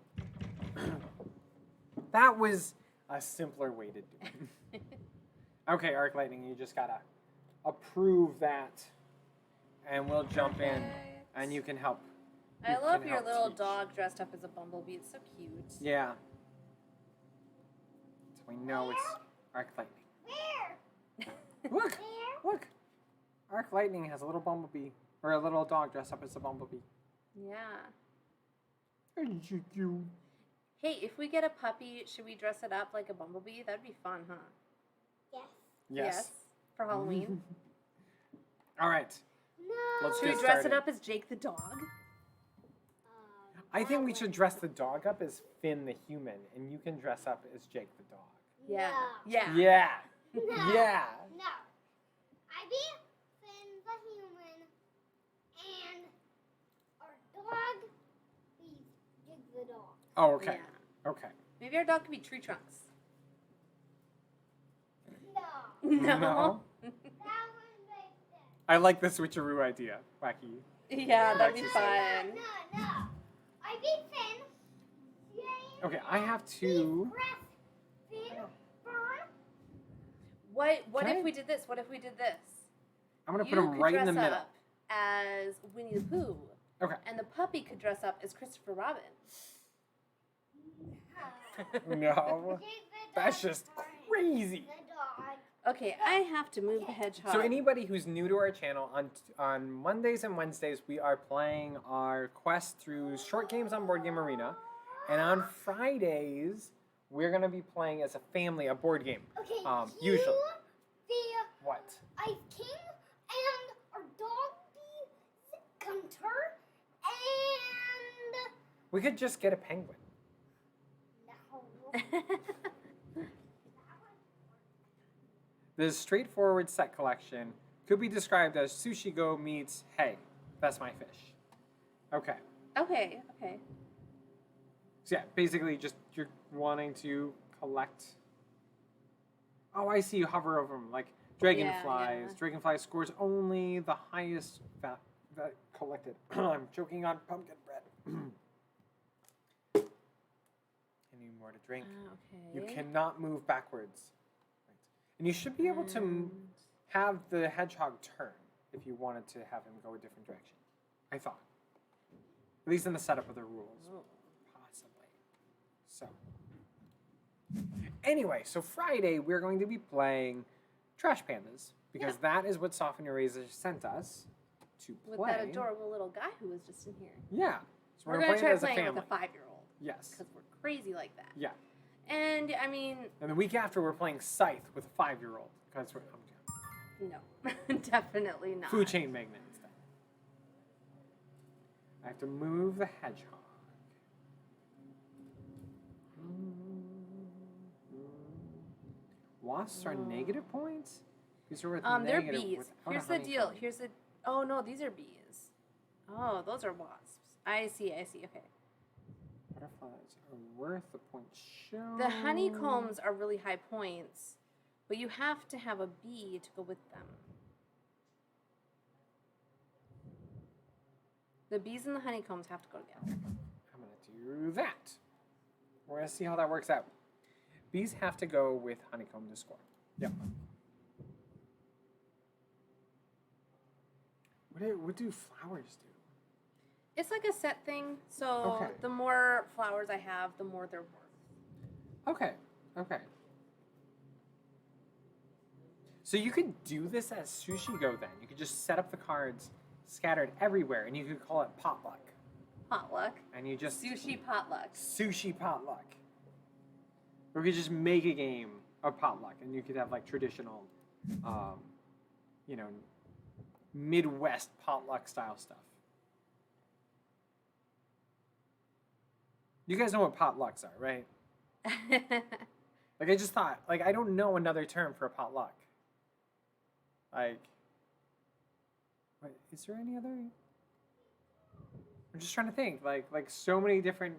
That was a simpler way to do it. Okay, Arc Lightning, you just gotta approve that, and we'll jump in, and you can help. I You love can your help little teach. dog dressed up as a bumblebee. It's so cute. Yeah. So we know it's Arc Lightning. Where? Look, Where? look. Arc Lightning has a little bumblebee, or a little dog dressed up as a bumblebee. Yeah. Isn't she cute? Hey, if we get a puppy, should we dress it up like a bumblebee? That'd be fun, huh? Yes. Yes. For Halloween. All right. No. Let's Should get we dress started. it up as Jake the dog? I think we should dress the dog up as Finn the human, and you can dress up as Jake the dog. Yeah. No. Yeah. Yeah. No. Yeah. No. I be Finn the human, and our dog be Jig the dog. Oh, okay. Yeah. Okay. Maybe our dog could be Tree Trunks. No. No. That one right there. I like the switcheroo idea, Wacky. Yeah, that'd be No, fun. No. I be Finn. Jane, Okay, I have to. Press Finn. Burn. What Can if I- we did this? What if we did this? I'm gonna put You him could right in dress the middle. up as Winnie the Pooh. Okay. And the puppy could dress up as Christopher Robin. No. Jig the That's dog just burn. crazy. The dog. Okay, I have to move the hedgehog. So anybody who's new to our channel, on Mondays and Wednesdays we are playing our quest through short games on Board Game Arena, and on Fridays we're gonna be playing as a family a board game. Okay, Usually. the What? Ice King and our dog bees Gunter and We could just get a penguin. no. The straightforward set collection could be described as Sushi Go meets Hey, that's my fish. Okay. Okay. So yeah, basically just you're wanting to collect. Oh, I see. You hover over them like dragonflies. Yeah. Dragonfly scores only the highest that collected. I'm choking on pumpkin bread. I need more to drink. Okay. You cannot move backwards. And you should be able to have the hedgehog turn if you wanted to have him go a different direction. I thought. At least in the setup of the rules. Possibly. So. Anyway, so Friday we're going to be playing Trash Pandas. Because that is what Soften Your Razor sent us to play. With that adorable little guy who was just in here. Yeah. So We're going to try it as a playing family. with a 5-year-old. Yes. Because we're crazy like that. Yeah. And, I mean... And the week after we're playing Scythe with a 5-year-old. Because we're... No. Definitely not. Food chain magnet instead. I have to move the hedgehog. Wasps are negative points? These are with they're negative bees. without a Here's the deal. honeycomb. Here's the... Oh, no, these are bees. Oh, those are wasps. I see. Okay. Butterflies are worth the point shown. The honeycombs are really high points, but you have to have a bee to go with them. The bees and the honeycombs have to go together. I'm going to do that. We're going to see how that works out. Bees have to go with honeycomb to score. Yep. What do flowers do? It's like a set thing, so Okay. the more flowers I have, the more they're worth. Okay. So you could do this as Sushi Go then. You could just set up the cards scattered everywhere, and you could call it potluck. Potluck. And you just... Sushi potluck. Sushi potluck. Or you could just make a game of potluck, and you could have like traditional, Midwest potluck style stuff. You guys know what potlucks are, right? Like I just thought, like I don't know another term for a potluck. Like, wait, is there any other? I'm just trying to think. Like so many different,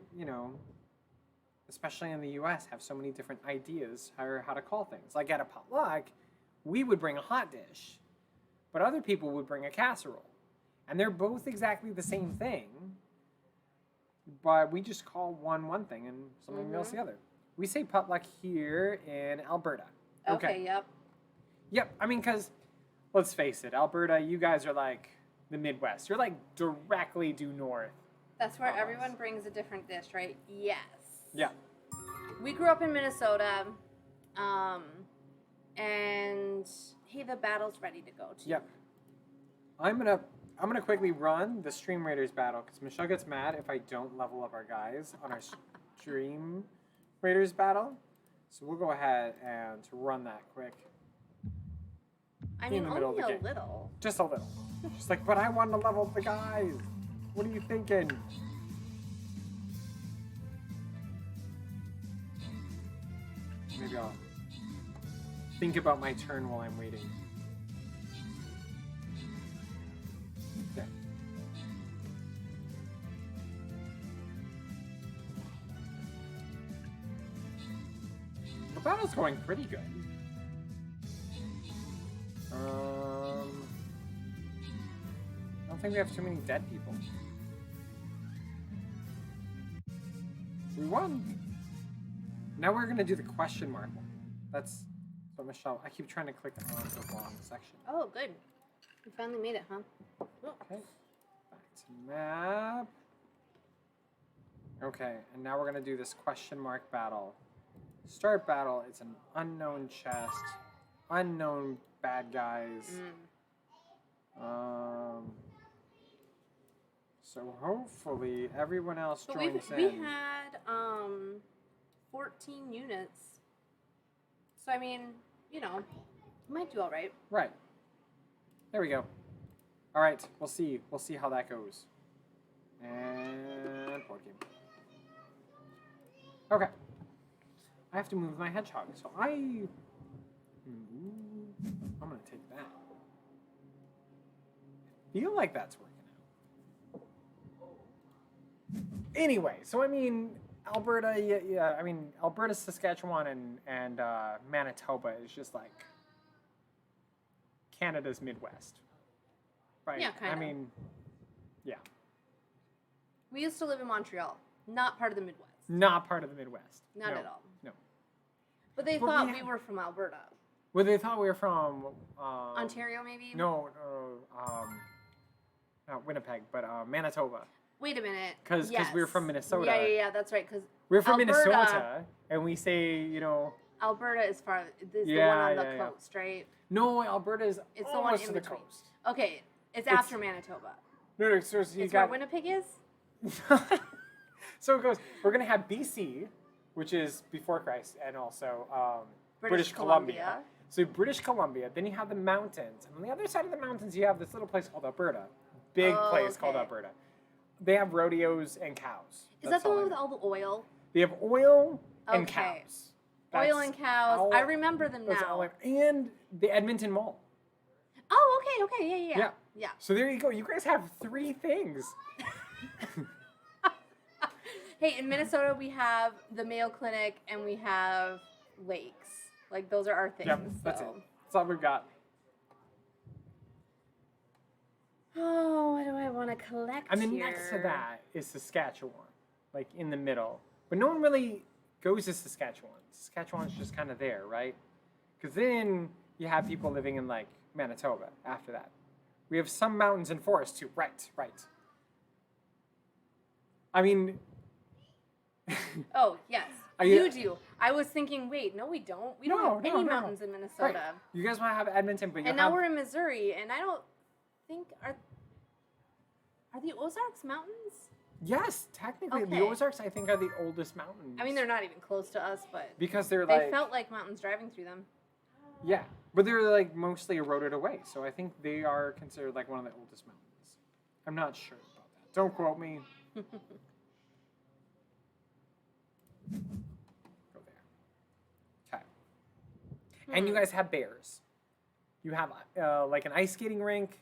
especially in the U.S., have so many different ideas how to call things. Like at a potluck, we would bring a hot dish, but other people would bring a casserole, and they're both exactly the same thing. But we just call one thing and something else the other. We say potluck here in Alberta. Okay, yep. Yep, I mean, because, let's face it, Alberta, you guys are like the Midwest. You're like directly due north. That's where everyone brings a different dish, right? Yes. Yeah. We grew up in Minnesota, and hey, the battle's ready to go too. Yep. I'm gonna quickly run the Stream Raiders battle because Michelle gets mad if I don't level up our guys on our Stream Raiders battle. So we'll go ahead and run that quick. I mean, in the middle only of the a game. little. Just a little. She's like, but I want to level up the guys. What are you thinking? Maybe I'll think about my turn while I'm waiting. Okay. The battle's going pretty good. I don't think we have too many dead people. We won. Now we're gonna do the question mark one. That's what Michelle. I keep trying to click on the wrong section. Oh, good. You finally made it, huh? Okay. Back to map. Okay, and now we're gonna do this question mark battle. Start battle. It's an unknown chest. unknown bad guys. So hopefully everyone else But joins we in. had 14 units. So I mean, you know, we might do all right. Right. There we go. All right. We'll see. We'll see how that goes. And board game. Okay. I have to move my hedgehog, so I'm gonna take that. I feel like that's working out. Anyway, so I mean, Alberta, yeah. I mean, Alberta, Saskatchewan, and Manitoba is just like Canada's Midwest, right? Yeah, kind of. I mean, yeah, We used to live in Montreal, not part of the Midwest. not part of the Midwest. Not No, at all. No. But they But thought we we ha- were from Alberta. Well, they thought we were from Ontario, maybe? No, not Winnipeg, but Manitoba. Wait a minute. Because we were from Minnesota. Yeah, that's right. Because We're from Alberta- Minnesota, and we say, Alberta is the one Yeah, on the yeah, yeah. coast, right? no, Alberta is It's the one almost in to the between. coast. Okay, it's It's- after Manitoba. No, so you It's where got. Winnipeg is? So it goes. We're gonna have BC, which is before Christ, and also British Columbia. So British Columbia. Then you have the mountains, and on the other side of the mountains, you have this little place called Alberta. Big Oh, place called okay. Alberta. They have rodeos and cows. Is That's that the all one I with know. all the oil? They have oil and Okay. cows. Oil That's and cows. all- I remember them that's now. all and the Edmonton Mall. Oh, okay, Yeah. yeah. So there you go. You guys have 3 things. Hey, in Minnesota we have the Mayo Clinic and we have lakes. Like those are our things. Yep, that's it. That's all we've got. Oh, what do I want to collect And then here? next to that is Saskatchewan, like in the middle. But no one really goes to Saskatchewan. Saskatchewan's just kind of there, right? Because then you have people living in like Manitoba after that. We have some mountains and forests too. Right. I mean, Oh, yes. Are You you- do. I was thinking, wait, no, we don't. We don't No, have no, any no. mountains in Minnesota. right. You guys want to have Edmonton, but you And have now we're in Missouri, and I don't think are the Ozarks mountains? yes, technically the Okay. Ozarks I think are the oldest mountains. I mean, they're not even close to us, but because they're they like felt like mountains driving through them. yeah, but they're like mostly eroded away. So I think they are considered like one of the oldest mountains. I'm not sure about that. Don't quote me. Go there. Okay. And you guys have bears. You have like an ice skating rink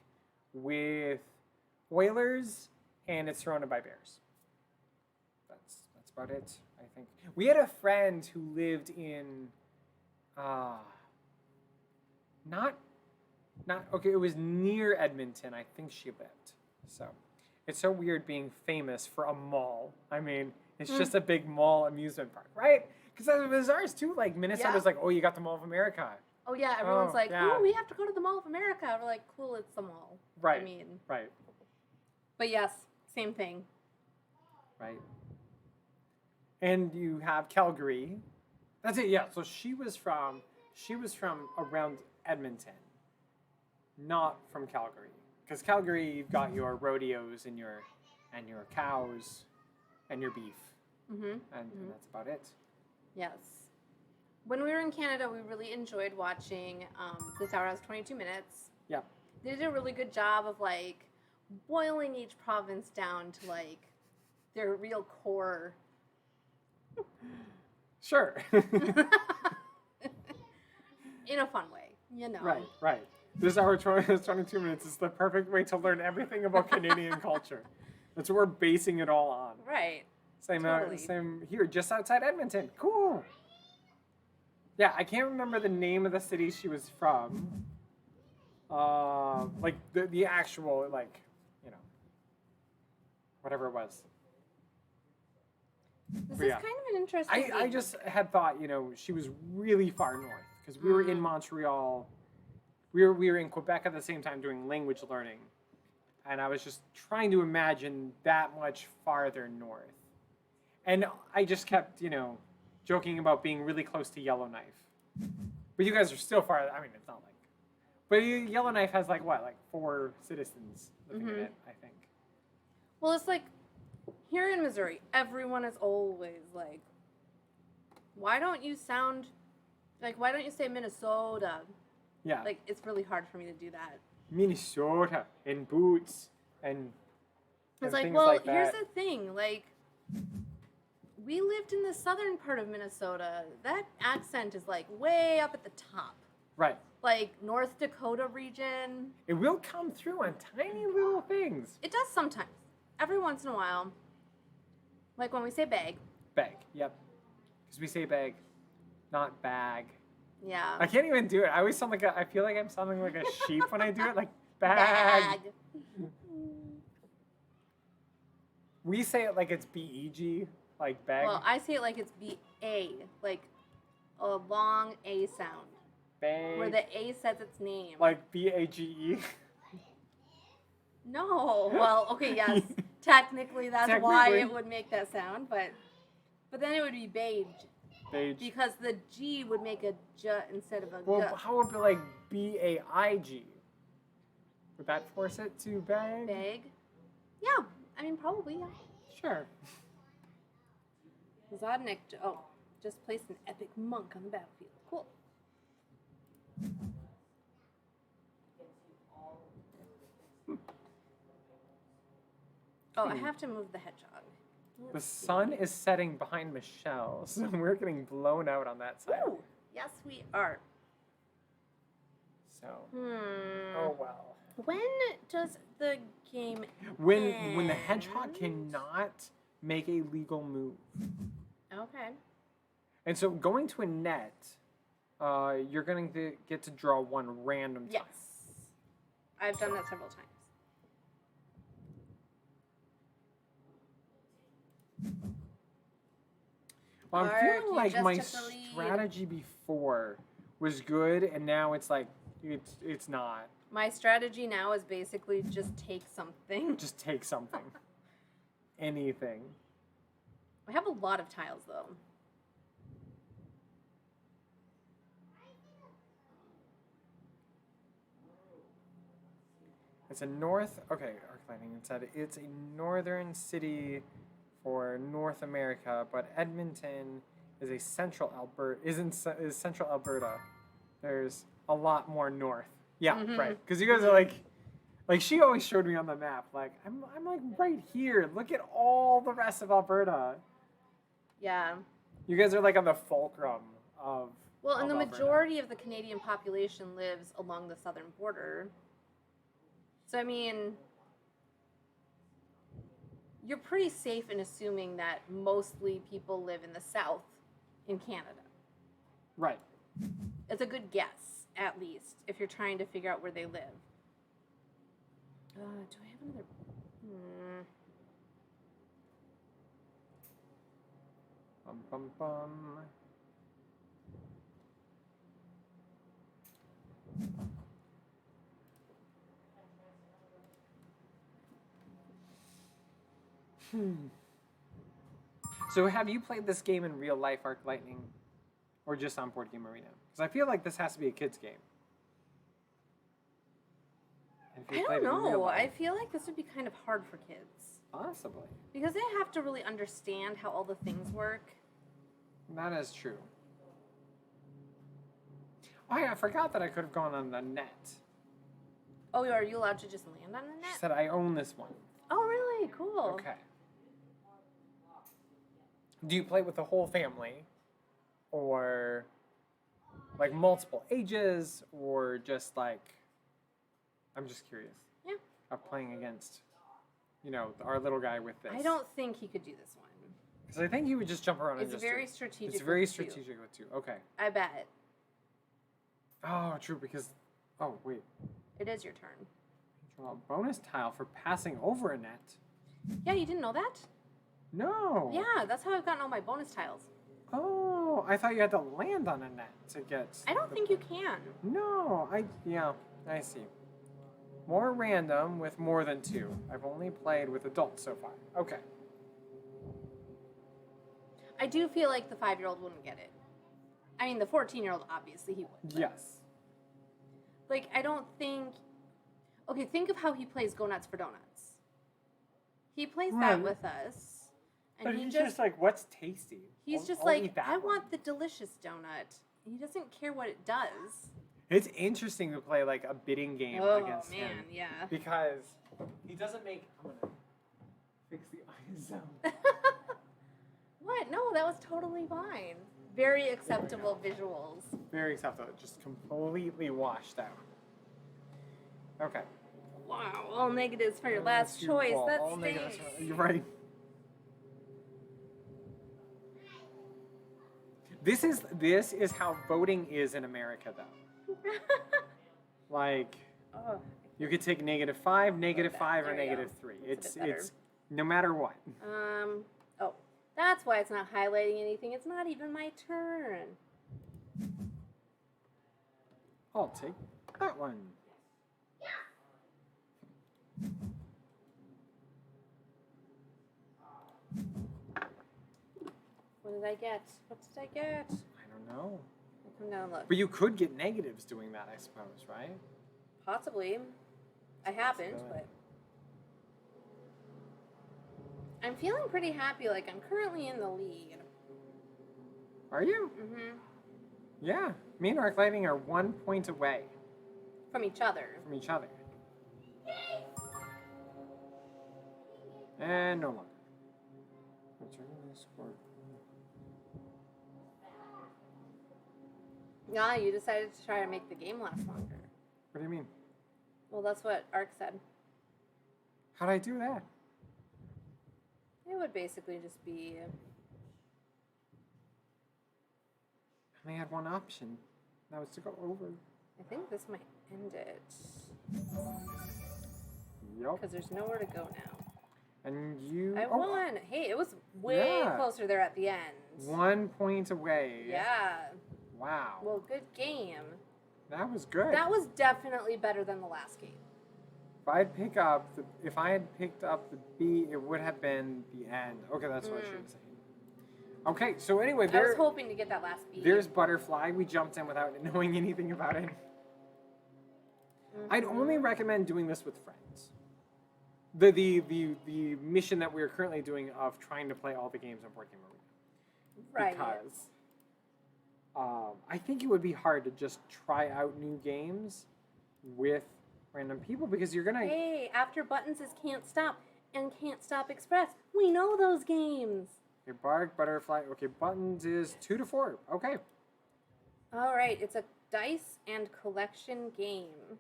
with Oilers, and it's surrounded by bears. That's about it, I think. We had a friend who lived in, not okay. It was near Edmonton. I think she lived. So, it's so weird being famous for a mall. I mean, it's just a big mall amusement park, right? Because that was ours too. Like Minnesota's Yeah. like, oh, you got the Mall of America. Oh yeah, everyone's Oh, like, yeah. "Oh, we have to go to the Mall of America." We're like, "Cool, it's the mall." Right. I mean, Right. but yes, same thing. Right. And you have Calgary. That's it. Yeah. So she was from around Edmonton, not from Calgary. Because Calgary, you've got your rodeos and your cows and your beef, Mm-hmm. and that's about it. Yes. When we were in Canada, we really enjoyed watching This Hour Has 22 Minutes. Yep. They did a really good job of like boiling each province down to like their real core. Sure. In a fun way, you know. Right. Right. This hour 22 minutes is the perfect way to learn everything about Canadian culture. That's what we're basing it all on. Right. Same, Totally. same here, just outside Edmonton. Cool. Yeah, I can't remember the name of the city she was from. Like the actual, like, you know, whatever it was. This But is yeah. kind of an interesting. I just had thought, you know, she was really far north because we were in Montreal. We were in Quebec at the same time doing language learning, and I was just trying to imagine that much farther north. And I just kept, you know, joking about being really close to Yellowknife. But you guys are still far. I mean, it's not like. But Yellowknife has like what, like 4 citizens living in Mhm. it, I think. Well, it's like here in Missouri, everyone is always like, why don't you sound like, why don't you say Minnesota? Yeah. Like, it's really hard for me to do that. Minnesota and boots and. It's and like, things well, like here's that. the thing. Like, we lived in the southern part of Minnesota. That accent is like way up at the top. Right. Like North Dakota region. It will come through on tiny little things. It does sometimes. Every once in a while. Like when we say bag. Bag. Yep. Because we say bag, not bag. Yeah. I can't even do it. I always sound like I feel like I'm sounding like a sheep when I do it. Like bag. We say it like it's B-E-G, like bag. Well, I say it like it's B-A. Like a long A sound. Bag. Where the A says its name. Like B-A-G-E. No. Well, okay, yes. Technically, that's why Technically. it would make that sound, but then it would be beige. Beige. Because the G would make a J instead of a G. Well, how about like B-A-I-G? Would that force it to bag? Bag? Yeah. I mean, probably, yeah. Sure. Zodnik, just placed an epic monk on the battlefield. Cool. Oh, I have to move the hedgehog. The Let's see. sun is setting behind Michelle, so we're getting blown out on that side. Ooh, yes, we are. So, Hmm. oh well. When does the game When the hedgehog end? cannot make a legal move. Okay. And so going to a net, you're going to get to draw one random time. Yes. I've done that several times. Well, I'm Mark, feeling you like just my took the lead. strategy before was good, and now it's like it's not. My strategy now is basically just take something. Just take something, anything. I have a lot of tiles though. It's a north. Okay, Arc Lightning. It said it's a northern city for North America, but Edmonton is a central Alberta. Is central Alberta. There's a lot more north. Yeah, Mhm. right. Because you guys are like she always showed me on the map. Like I'm like right here. Look at all the rest of Alberta. Yeah. You guys are like on the fulcrum of. Well, and of the Alberta. majority of the Canadian population lives along the southern border. So, I mean, you're pretty safe in assuming that mostly people live in the south in Canada. Right. It's a good guess, at least, if you're trying to figure out where they live. Do I have another? Bum bum bum. So have you played this game in real life, Arc Lightning, or just on Board Game Arena? Because I feel like this has to be a kid's game. And if you I played don't it in real know. I life- feel like this would be kind of hard for kids. Possibly. Because they have to really understand how all the things work. That is true. Oh yeah, I forgot that I could have gone on the net. Oh, are you allowed to just land on the She net? said I own this one. Oh, really? Cool. Okay. Do you play with the whole family? Or like multiple ages? Or just like, I'm just curious. Yeah. Of playing against, our little guy with this. I don't think he could do this one. Because I think he would just jump around and It's just very do it. strategic. It's very with two. strategic with two. Okay. I bet. Oh, true, because, oh, wait. It is your turn. Draw a bonus tile for passing over a net. Yeah, you didn't know that? No. Yeah, that's how I've gotten all my bonus tiles. Oh, I thought you had to land on a net to get. I don't think you can. No, I see. More random with more than two. I've only played with adults so far. Okay. I do feel like the 5-year-old wouldn't get it. I mean, the 14-year-old, obviously, he would. but, Yes. Like, I don't think. Okay, think of how he plays Go Nuts for Donuts. He plays that Right. with us. And But he he's just. just like, what's tasty? He's I'll- just I'll like, eat that I one." want the delicious donut. He doesn't care what it does. It's interesting to play like a bidding game Oh, against man, him yeah. because he doesn't make. I'm gonna fix the ISO. What? No, that was totally fine. Very acceptable visuals. Very acceptable. Just completely washed out. Okay. Wow, all negatives for your last Two choice. ball, That all negatives. stinks. You're right. This is how voting is in America, though. Like, Oh, you could take -5, -5, or There we go. -3. That's a bit It's no matter what. oh, that's why it's not highlighting anything. It's not even my turn. I'll take that one. What did I get? What did I get? I don't know. I'll come down and look. But you could get negatives doing that, I suppose, right? Possibly. I haven't, Possibility. but I'm feeling pretty happy. Like, I'm currently in the lead. Are you? Mm-hmm. Yeah. Me and Arc Lightning are 1 point away From each other. from each other. And no longer. Return the score. Yeah, you decided to try to make the game last longer. What do you mean? Well, that's what Ark said. How'd I do that? It would basically just be. I only had one option. That was to go over. I think this might end it. Yup. Because there's nowhere to go now. And you. I oh, won. Hey, it was way Yeah. closer there at the end. 1 point away. Yeah. Wow. Well, good game. That was good. That was definitely better than the last game. If I had picked up the B, it would have been the end. Okay, that's what I should say. Okay, so anyway, I was hoping to get that last B. there's Butterfly. We jumped in without knowing anything about it. I'd only recommend doing this with friends. The mission that we're currently doing of trying to play all the games on Board Game Arena. Right. Because I think it would be hard to just try out new games with random people because you're gonna. Hey, after Buttons is Can't Stop and Can't Stop Express. We know those games. Okay, Bark, Butterfly. Okay, Buttons is 2 to 4. Okay. All right, it's a dice and collection game.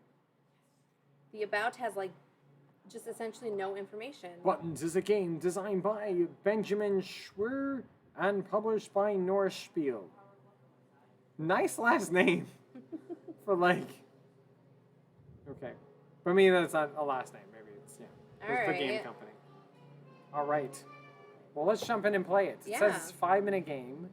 The About has like just essentially no information. Buttons is a game designed by Benjamin Schwer and published by Norris Spiel. Nice last name for like. Okay, for me that's not a last name. Maybe it's it's the game Alright. company. All right. Well, let's jump in and play it. It says it's a 5-minute game.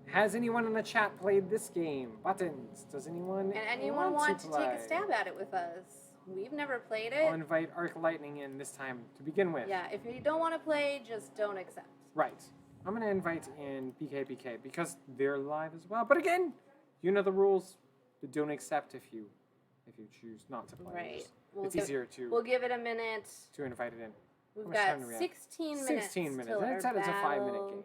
Has anyone in the chat played this game? Buttons. Does anyone? And anyone want to take play? a stab at it with us? We've never played I'll it. invite Arc Lightning in this time to begin with. Yeah, if you don't want to play, just don't accept. Right. I'm going to invite in BK because they're live as well. But again, you know the rules. You don't accept if you choose not to play. Right. It's easier to We'll give it a minute. invite it in. We've much got time do we have? 16 minutes. 16 minutes. till And our it said it's a 5-minute battle. game.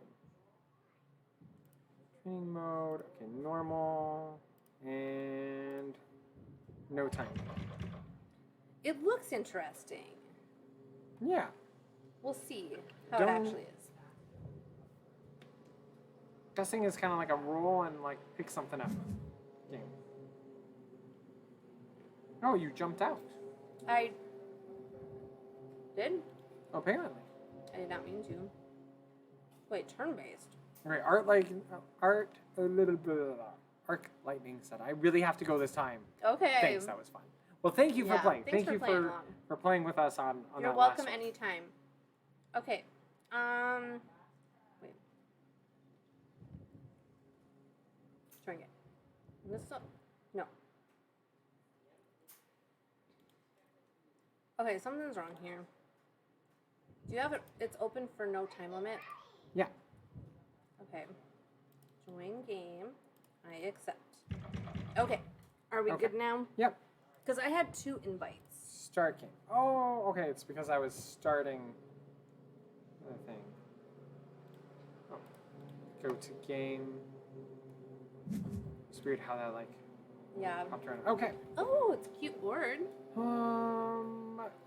Training mode. Okay, normal. And no time. It looks interesting. Yeah. We'll see how it Don't- actually is. Guessing is kind of like a roll and like pick something up game. Oh, you jumped out. I did? Apparently. I did not mean to. Wait, turn-based. Okay, Arc Lightning said, I really have to go this time. Okay. Thanks, that was fun. Well, thank you for Yeah, playing. thanks Thank for you playing along. for playing with us on You're that welcome last one. anytime. Okay. Wait. Trying it. This up? No. Okay, something's wrong here. Do you have it? It's open for no time limit. Yeah. Okay. Join game. I accept. Okay. Are we Okay. good now? Yep. Because I had 2 invites. Start game. Oh, okay. It's because I was starting the thing. Oh. Go to game. It's weird how that like Yeah. popped around. Okay. Oh, it's a cute board.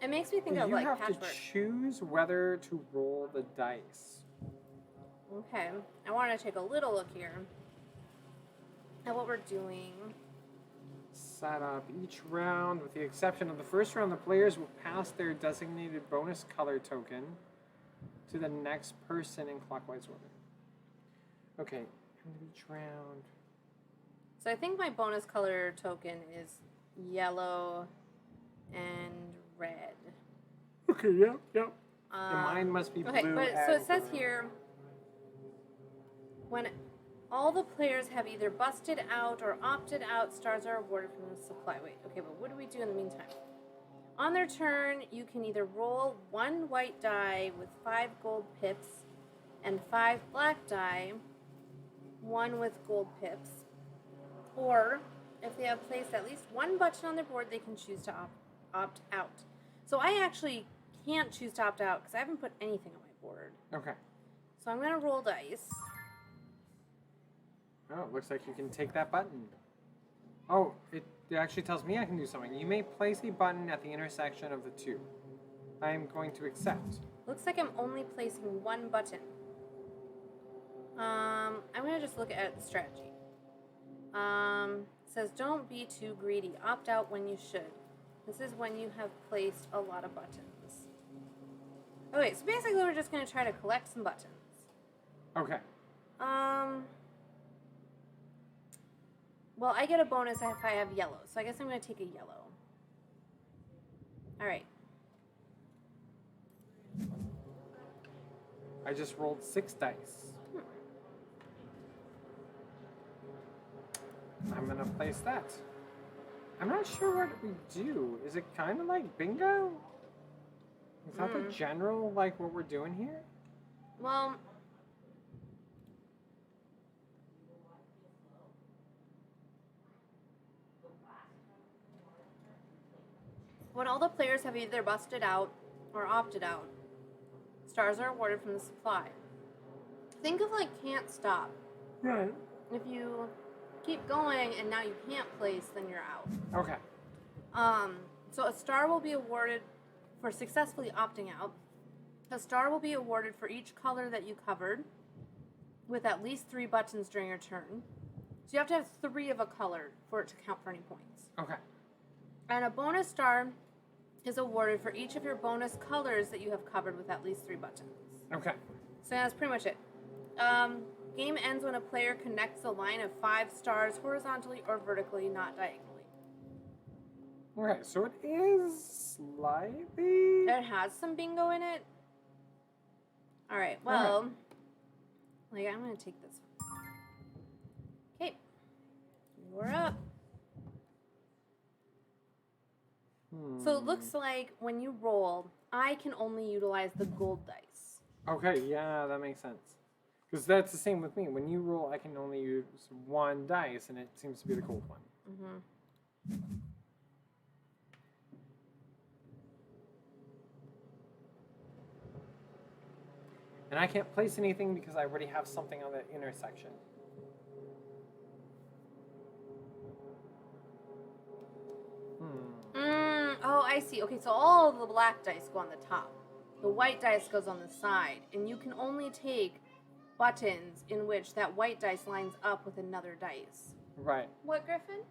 It makes me think of You like have patchwork. to choose whether to roll the dice. Okay. I want to take a little look here at what we're doing. Set up each round, with the exception of the first round, the players will pass their designated bonus color token to the next person in clockwise order. Okay, end of each round. So I think my bonus color token is yellow and red. Okay, yep. And mine must be Okay, blue. but and so it says green. here when all the players have either busted out or opted out, stars are awarded from the supply. Wait, okay, but what do we do in the meantime? On their turn, you can either roll 1 white die with 5 gold pips and 5 black die, 1 with gold pips. Or, if they have placed at least 1 button on their board, they can choose to opt out. So I actually can't choose to opt out because I haven't put anything on my board. Okay. So I'm going to roll dice. Oh, it looks like you can take that button. Oh, it actually tells me I can do something. You may place a button at the intersection of the 2. I am going to accept. Looks like I'm only placing 1 button. I'm going to just look at the strategy. It says don't be too greedy. Opt out when you should. This is when you have placed a lot of buttons. Okay, so basically we're just going to try to collect some buttons. Okay. Well, I get a bonus if I have yellow, so I guess I'm going to take a yellow. All right. I just rolled 6 dice. I'm going to place that. I'm not sure what we do. Is it kind of like bingo? Is that the general, like, what we're doing here? Well, when all the players have either busted out or opted out, stars are awarded from the supply. Think of like can't stop. Right. If you keep going and now you can't place, then you're out. Okay. So a star will be awarded for successfully opting out. A star will be awarded for each color that you covered with at least 3 buttons during your turn. So you have to have 3 of a color for it to count for any points. Okay. And a bonus star is awarded for each of your bonus colors that you have covered with at least 3 buttons. Okay. So that's pretty much it. Game ends when a player connects a line of 5 stars horizontally or vertically, not diagonally. Okay, so it is slightly... It has some bingo in it. All right, well, like I'm going to take this one. Okay, you're up. So it looks like when you roll, I can only utilize the gold dice. Okay, yeah, that makes sense. Because that's the same with me. When you roll, I can only use 1 dice, and it seems to be the gold one. Mm-hmm. And I can't place anything because I already have something on the intersection. Oh, I see. Okay, so all the black dice go on the top. The white dice goes on the side. And you can only take buttons in which that white dice lines up with another dice. Right. What, Griffin?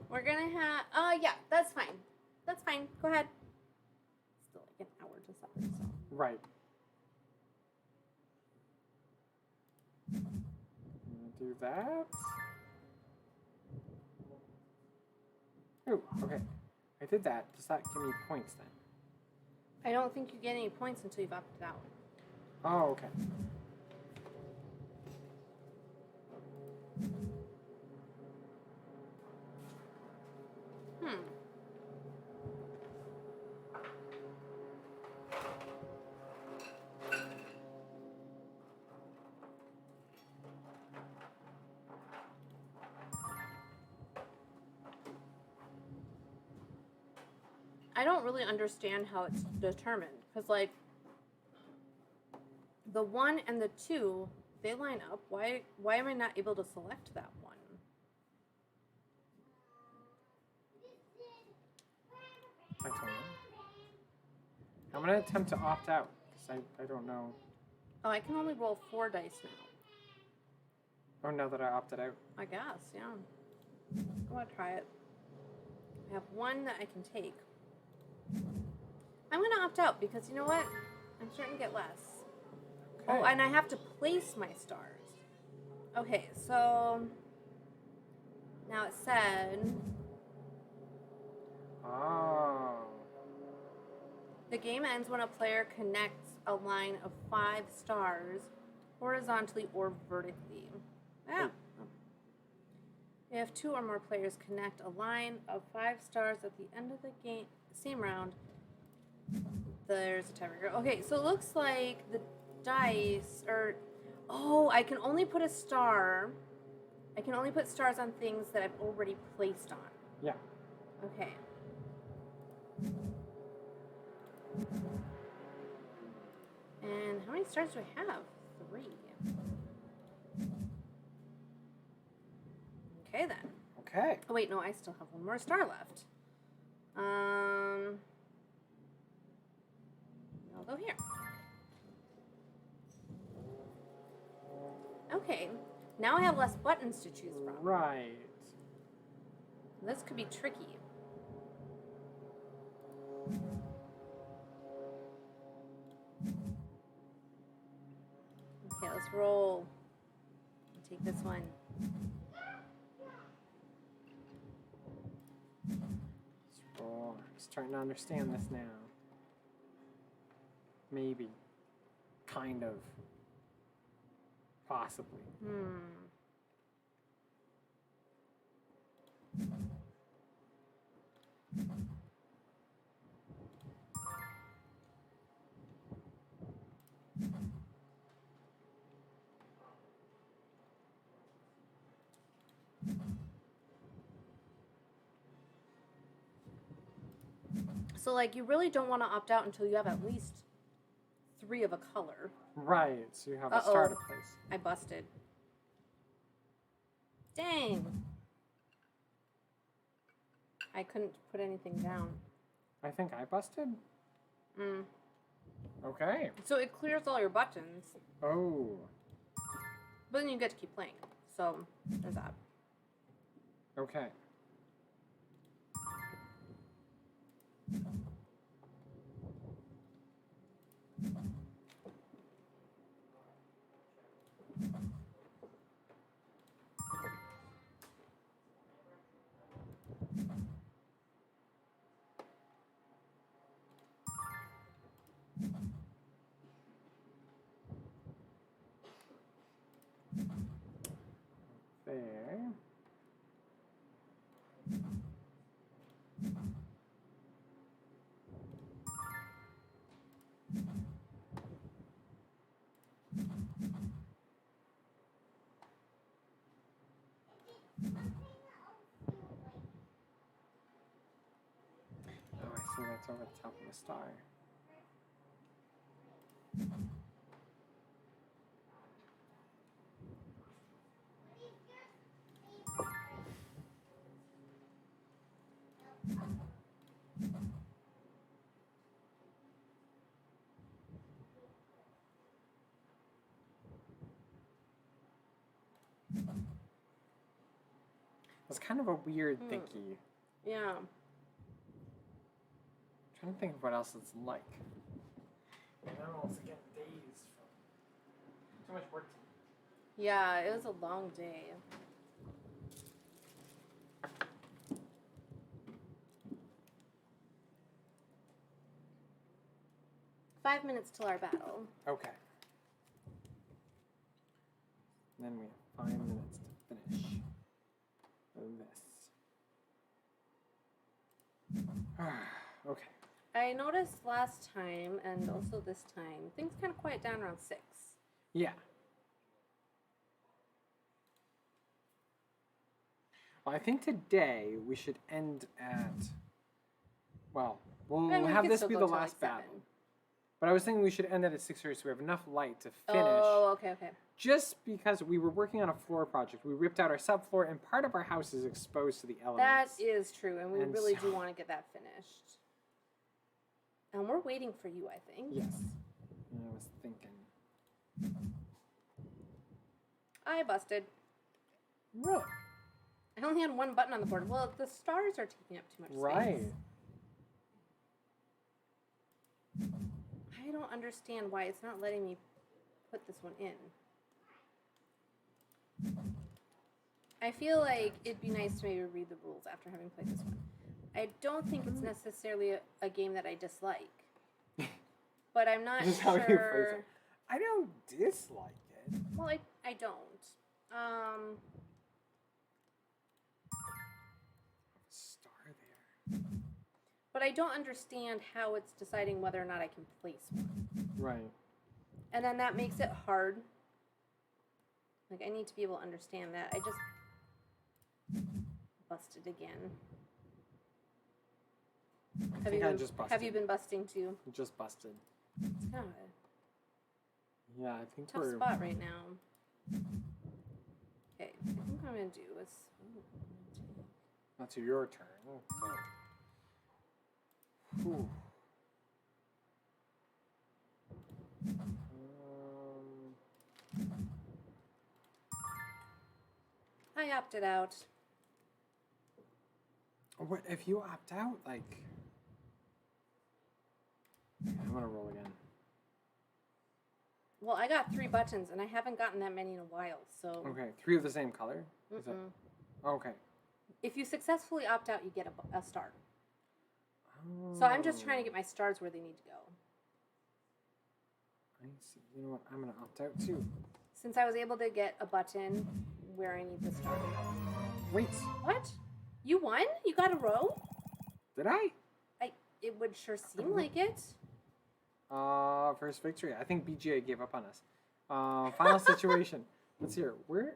We're gonna have... yeah, that's fine. That's fine. Go ahead. Still like an hour to supper, so... Right. Do that. Oh, okay. I did that. Does that give me points then? I don't think you get any points until you've opted out. Oh, okay. I don't really understand how it's determined because, like, the 1 and the 2, they line up. Why am I not able to select that one? I don't know. I'm gonna attempt to opt out because I don't know. Oh, I can only roll 4 dice now. Oh, now that I opted out. I guess, yeah. I want to try it. I have 1 that I can take. I'm gonna opt out because you know what? I'm starting to get less. Okay. Oh, and I have to place my stars. Okay, so now it said Oh. the game ends when a player connects a line of 5 stars horizontally or vertically. Yeah. If 2 or more players connect a line of 5 stars at the end of the game, same round, there's a tiebreaker. Okay, so it looks like the dice are. Oh, I can only put a star. I can only put stars on things that I've already placed on. Yeah. Okay. And how many stars do I have? 3. Okay then. Okay. Oh wait, no, I still have 1 more star left. I'll go here. Okay, now I have less buttons to choose from. Right. This could be tricky. Okay, let's roll. I'll take this one. Oh, I'm starting to understand this now. Maybe. Kind of. Possibly. So, like, you really don't want to opt out until you have at least 3 of a color. Right, so you have a Uh-oh. star to place. I busted. Dang. I couldn't put anything down. I think I busted? Mm. Okay. So it clears all your buttons, Oh. but then you get to keep playing. So there's that. Okay. There. Oh, I see that's over the top of the star. It's kind of a weird thinky. Yeah. Trying to think of what else it's like. And I'm also getting dazed from too much work. Yeah, it was a long day. Five minutes till our battle. Okay. And then we have 5 minutes to finish this. Okay. I noticed last time and also this time, things kind of quiet down around 6. Yeah. Well, I think today we should end at, well, We'll I mean, we have could this still be go the till, like, last 7. battle. But I was thinking we should end it at 6:30 so we have enough light to finish. Oh, okay, okay. Just because we were working on a floor project. We ripped out our subfloor and part of our house is exposed to the That elements. is true, and we And really so- do want to get that finished. And we're waiting for you, I think. Yes. And I was thinking. I busted. Really? I only had one button on the board. Well, the stars are taking up too much Right. space. I don't understand why it's not letting me put this one in. I feel like it'd be nice to maybe read the rules after having played this one. I don't think it's necessarily a game that I dislike. But I'm not This is how you phrase sure. it. I don't dislike it. Well, I don't. Star there. But I don't understand how it's deciding whether or not I can place one. Right. And then that makes it hard. Like, I need to be able to understand that. I just busted again. I think I just busted. Have you been busting too? Just busted. It's kind of Yeah, I think a tough we're. spot right now. Okay, I think what I'm going to do is... That's your turn. So. Whew. I opted out. What if you opt out? Like, I'm gonna roll again. Well, I got 3 buttons, and I haven't gotten that many in a while, so... Okay, 3 of the same color. Is that okay? If you successfully opt out, you get a star. So I'm just trying to get my stars where they need to go. I see. You know what? I'm gonna opt out too. Since I was able to get a button where I need the star. Wait, What? You won? You got a row? did I? It would sure seem like it. First victory. I think BGA gave up on us. Final situation. Let's hear. Where?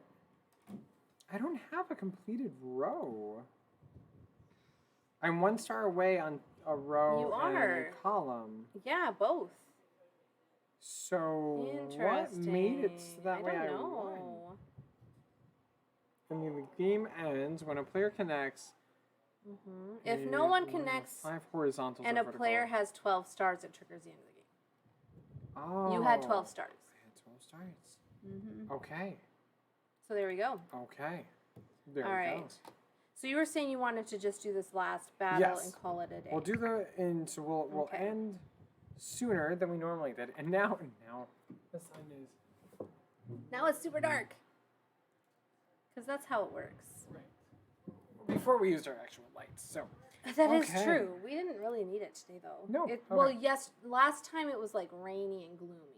I don't have a completed row. I'm 1 star away on a row You and are. a column. Yeah, both. So Interesting. what made it so that way don't I know. won? I mean, the game ends when a player connects. If no one connects 5 horizontals and or a vertical. player has 12 stars, it triggers the end of the game. Oh, You had 12 stars. I had 12 stars. Okay. So there we go. Okay. There All we right. go. So you were saying you wanted to just do this last battle Yes. and call it a day. We'll do the and so we'll Okay. end sooner than we normally did. And now the sun is Now it's super dark. Because that's how it works. right. Before we used our actual lights. So That is Okay. true. We didn't really need it today, though. No, Well, okay. yes, last time it was like rainy and gloomy.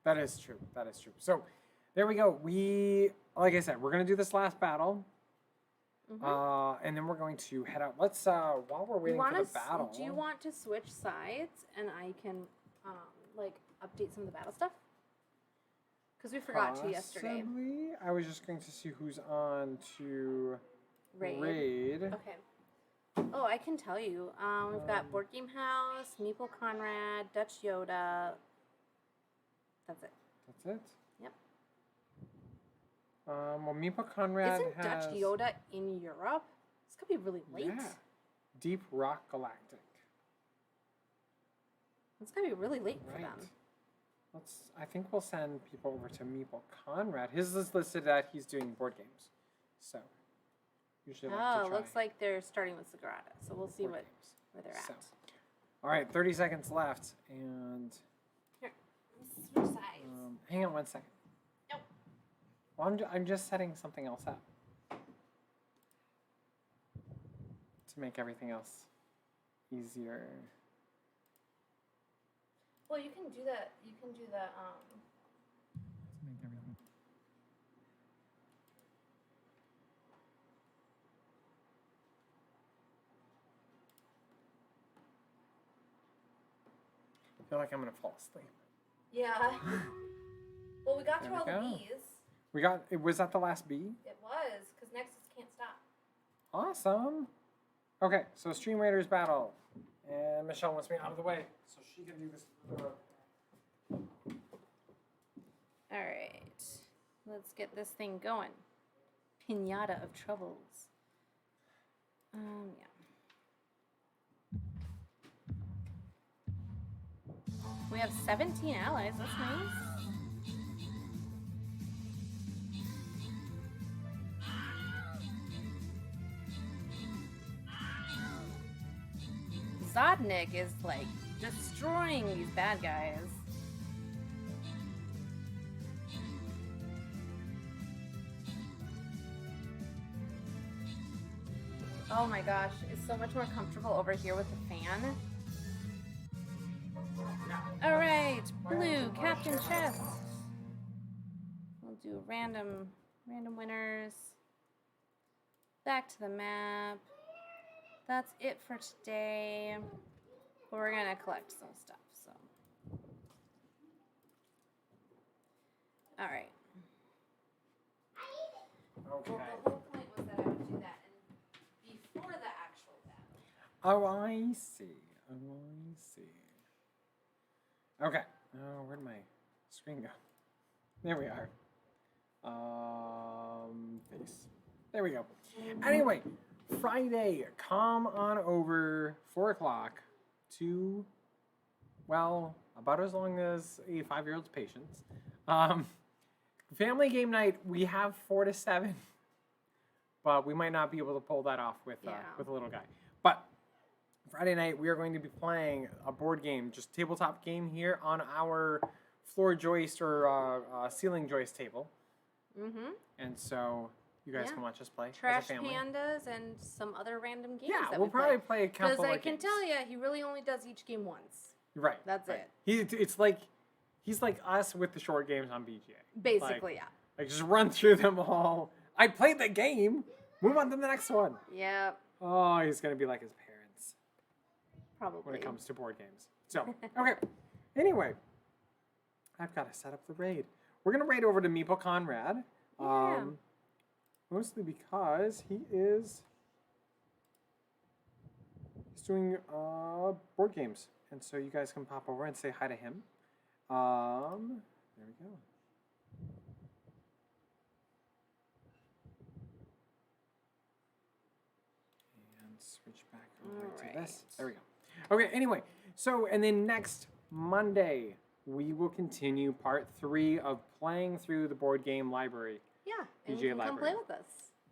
that is true. That is true. So there we go. We like I said, we're gonna do this last battle. And then we're going to head out. Let's while we're waiting for the battle. Do you want to switch sides and I can like update some of the battle stuff? Because we forgot to yesterday. Possibly. I was just going to see who's on to raid. Okay. Oh, I can tell you. We've got Board Game House, Meeple Conrad, Dutch Yoda. That's it. That's it. Yep. Well, Meeple Conrad Isn't has Dutch Yoda in Europe? It's gonna be really late. Yeah. Deep Rock Galactic. It's gonna be really late for Right. them. I think we'll send people over to Meeple Conrad. His is listed that he's doing board games. So usually like to Oh, try looks like they're starting with Sagrada, so we'll see board where games. they're at. So, all right, 30 seconds left, and Here, switch sides. hang on 1 second. Nope. Well, I'm just setting something else up to make everything else easier. Well, you can do that. You can do the To make everything. I feel like I'm gonna fall asleep. Yeah. Well, we got There through we all the go. B's. Was that the last B? It was, because Nexus can't stop. Awesome. Okay, so Stream Raiders battle. And Michelle wants me out of the way so she can do this. All right. Let's get this thing going. Pinata of troubles. Yeah. We have 17 allies. That's nice. Zodnik is like destroying these bad guys. Oh my gosh, it's so much more comfortable over here with the fan. All right, blue, Captain Chest. We'll do random winners. Back to the map. That's it for today. But we're gonna collect some stuff, so. All right. Okay. Well, the whole point was that I would do that before the actual battle. Oh, I see. Oh, I see. Okay. Oh, where'd my screen go? There we are. Face. There we go. Anyway, Friday, come on over 4 o'clock to, well, about as long as a 5-year-old's patience. Family game night, we have 4 to 7, but we might not be able to pull that off with a little guy. But Friday night, we are going to be playing a board game, just tabletop game here on our floor joist or ceiling joist table. Mm-hmm. And so you guys can watch us play Trash as a family. Pandas and some other random games. Yeah, that we'll probably play a couple Because I of can games. tell you, he really only does each game once. Right. That's right. it. It's like he's like us with the short games on BGA. Basically, yeah. Like just run through them all. I played the game. Move on to the next one. Yep. Oh, he's gonna be like his parents Probably. when it comes to board games. So okay. Anyway, I've got to set up the raid. We're gonna raid over to Meeple Conrad. Yeah. Mostly because he's doing board games, and so you guys can pop over and say hi to him. There we go. And switch back over to this. There we go. Okay. Anyway, so and then next Monday we will continue part 3 of playing through the board game library. Yeah. And BGA you can come library. play with us.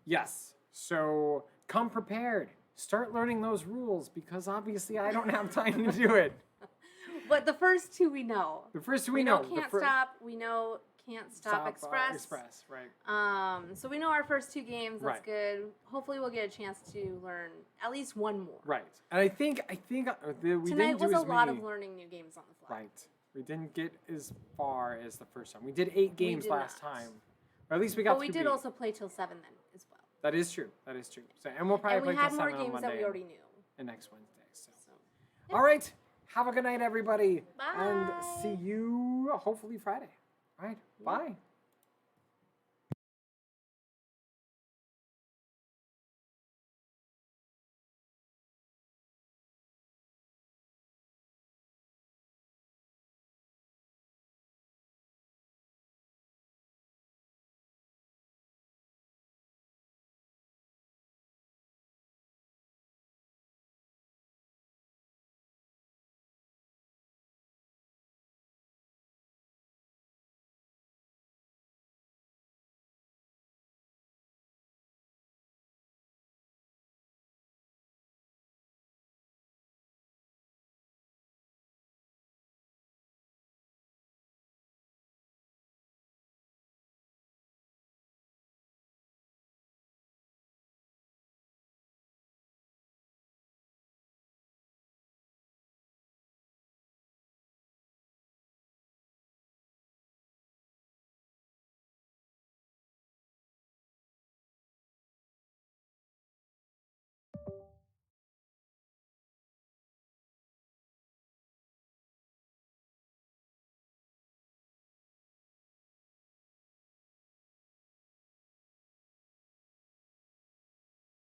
Yes. So come prepared. Start learning those rules because obviously I don't have time to do it. But the first 2 we know. The first 2 We know The Can't fir- Stop. We know Can't Stop, Express. Express, right. So we know our first 2 games. That's Right. good. Hopefully we'll get a chance to learn at least one more. Right. And I think we Tonight didn't do was a as lot many. of learning new games on the fly. Right. We didn't get as far as the first time. We did 8 games did last not. time. Or at least we got But we through did B. also play till 7 then as well. That is true. That is true. So, and we'll probably And we play had till more 7 on games that Monday we already knew. and next Wednesday. So. So. All right. Have a good night, everybody. Bye. And see you hopefully Friday. All right. Bye.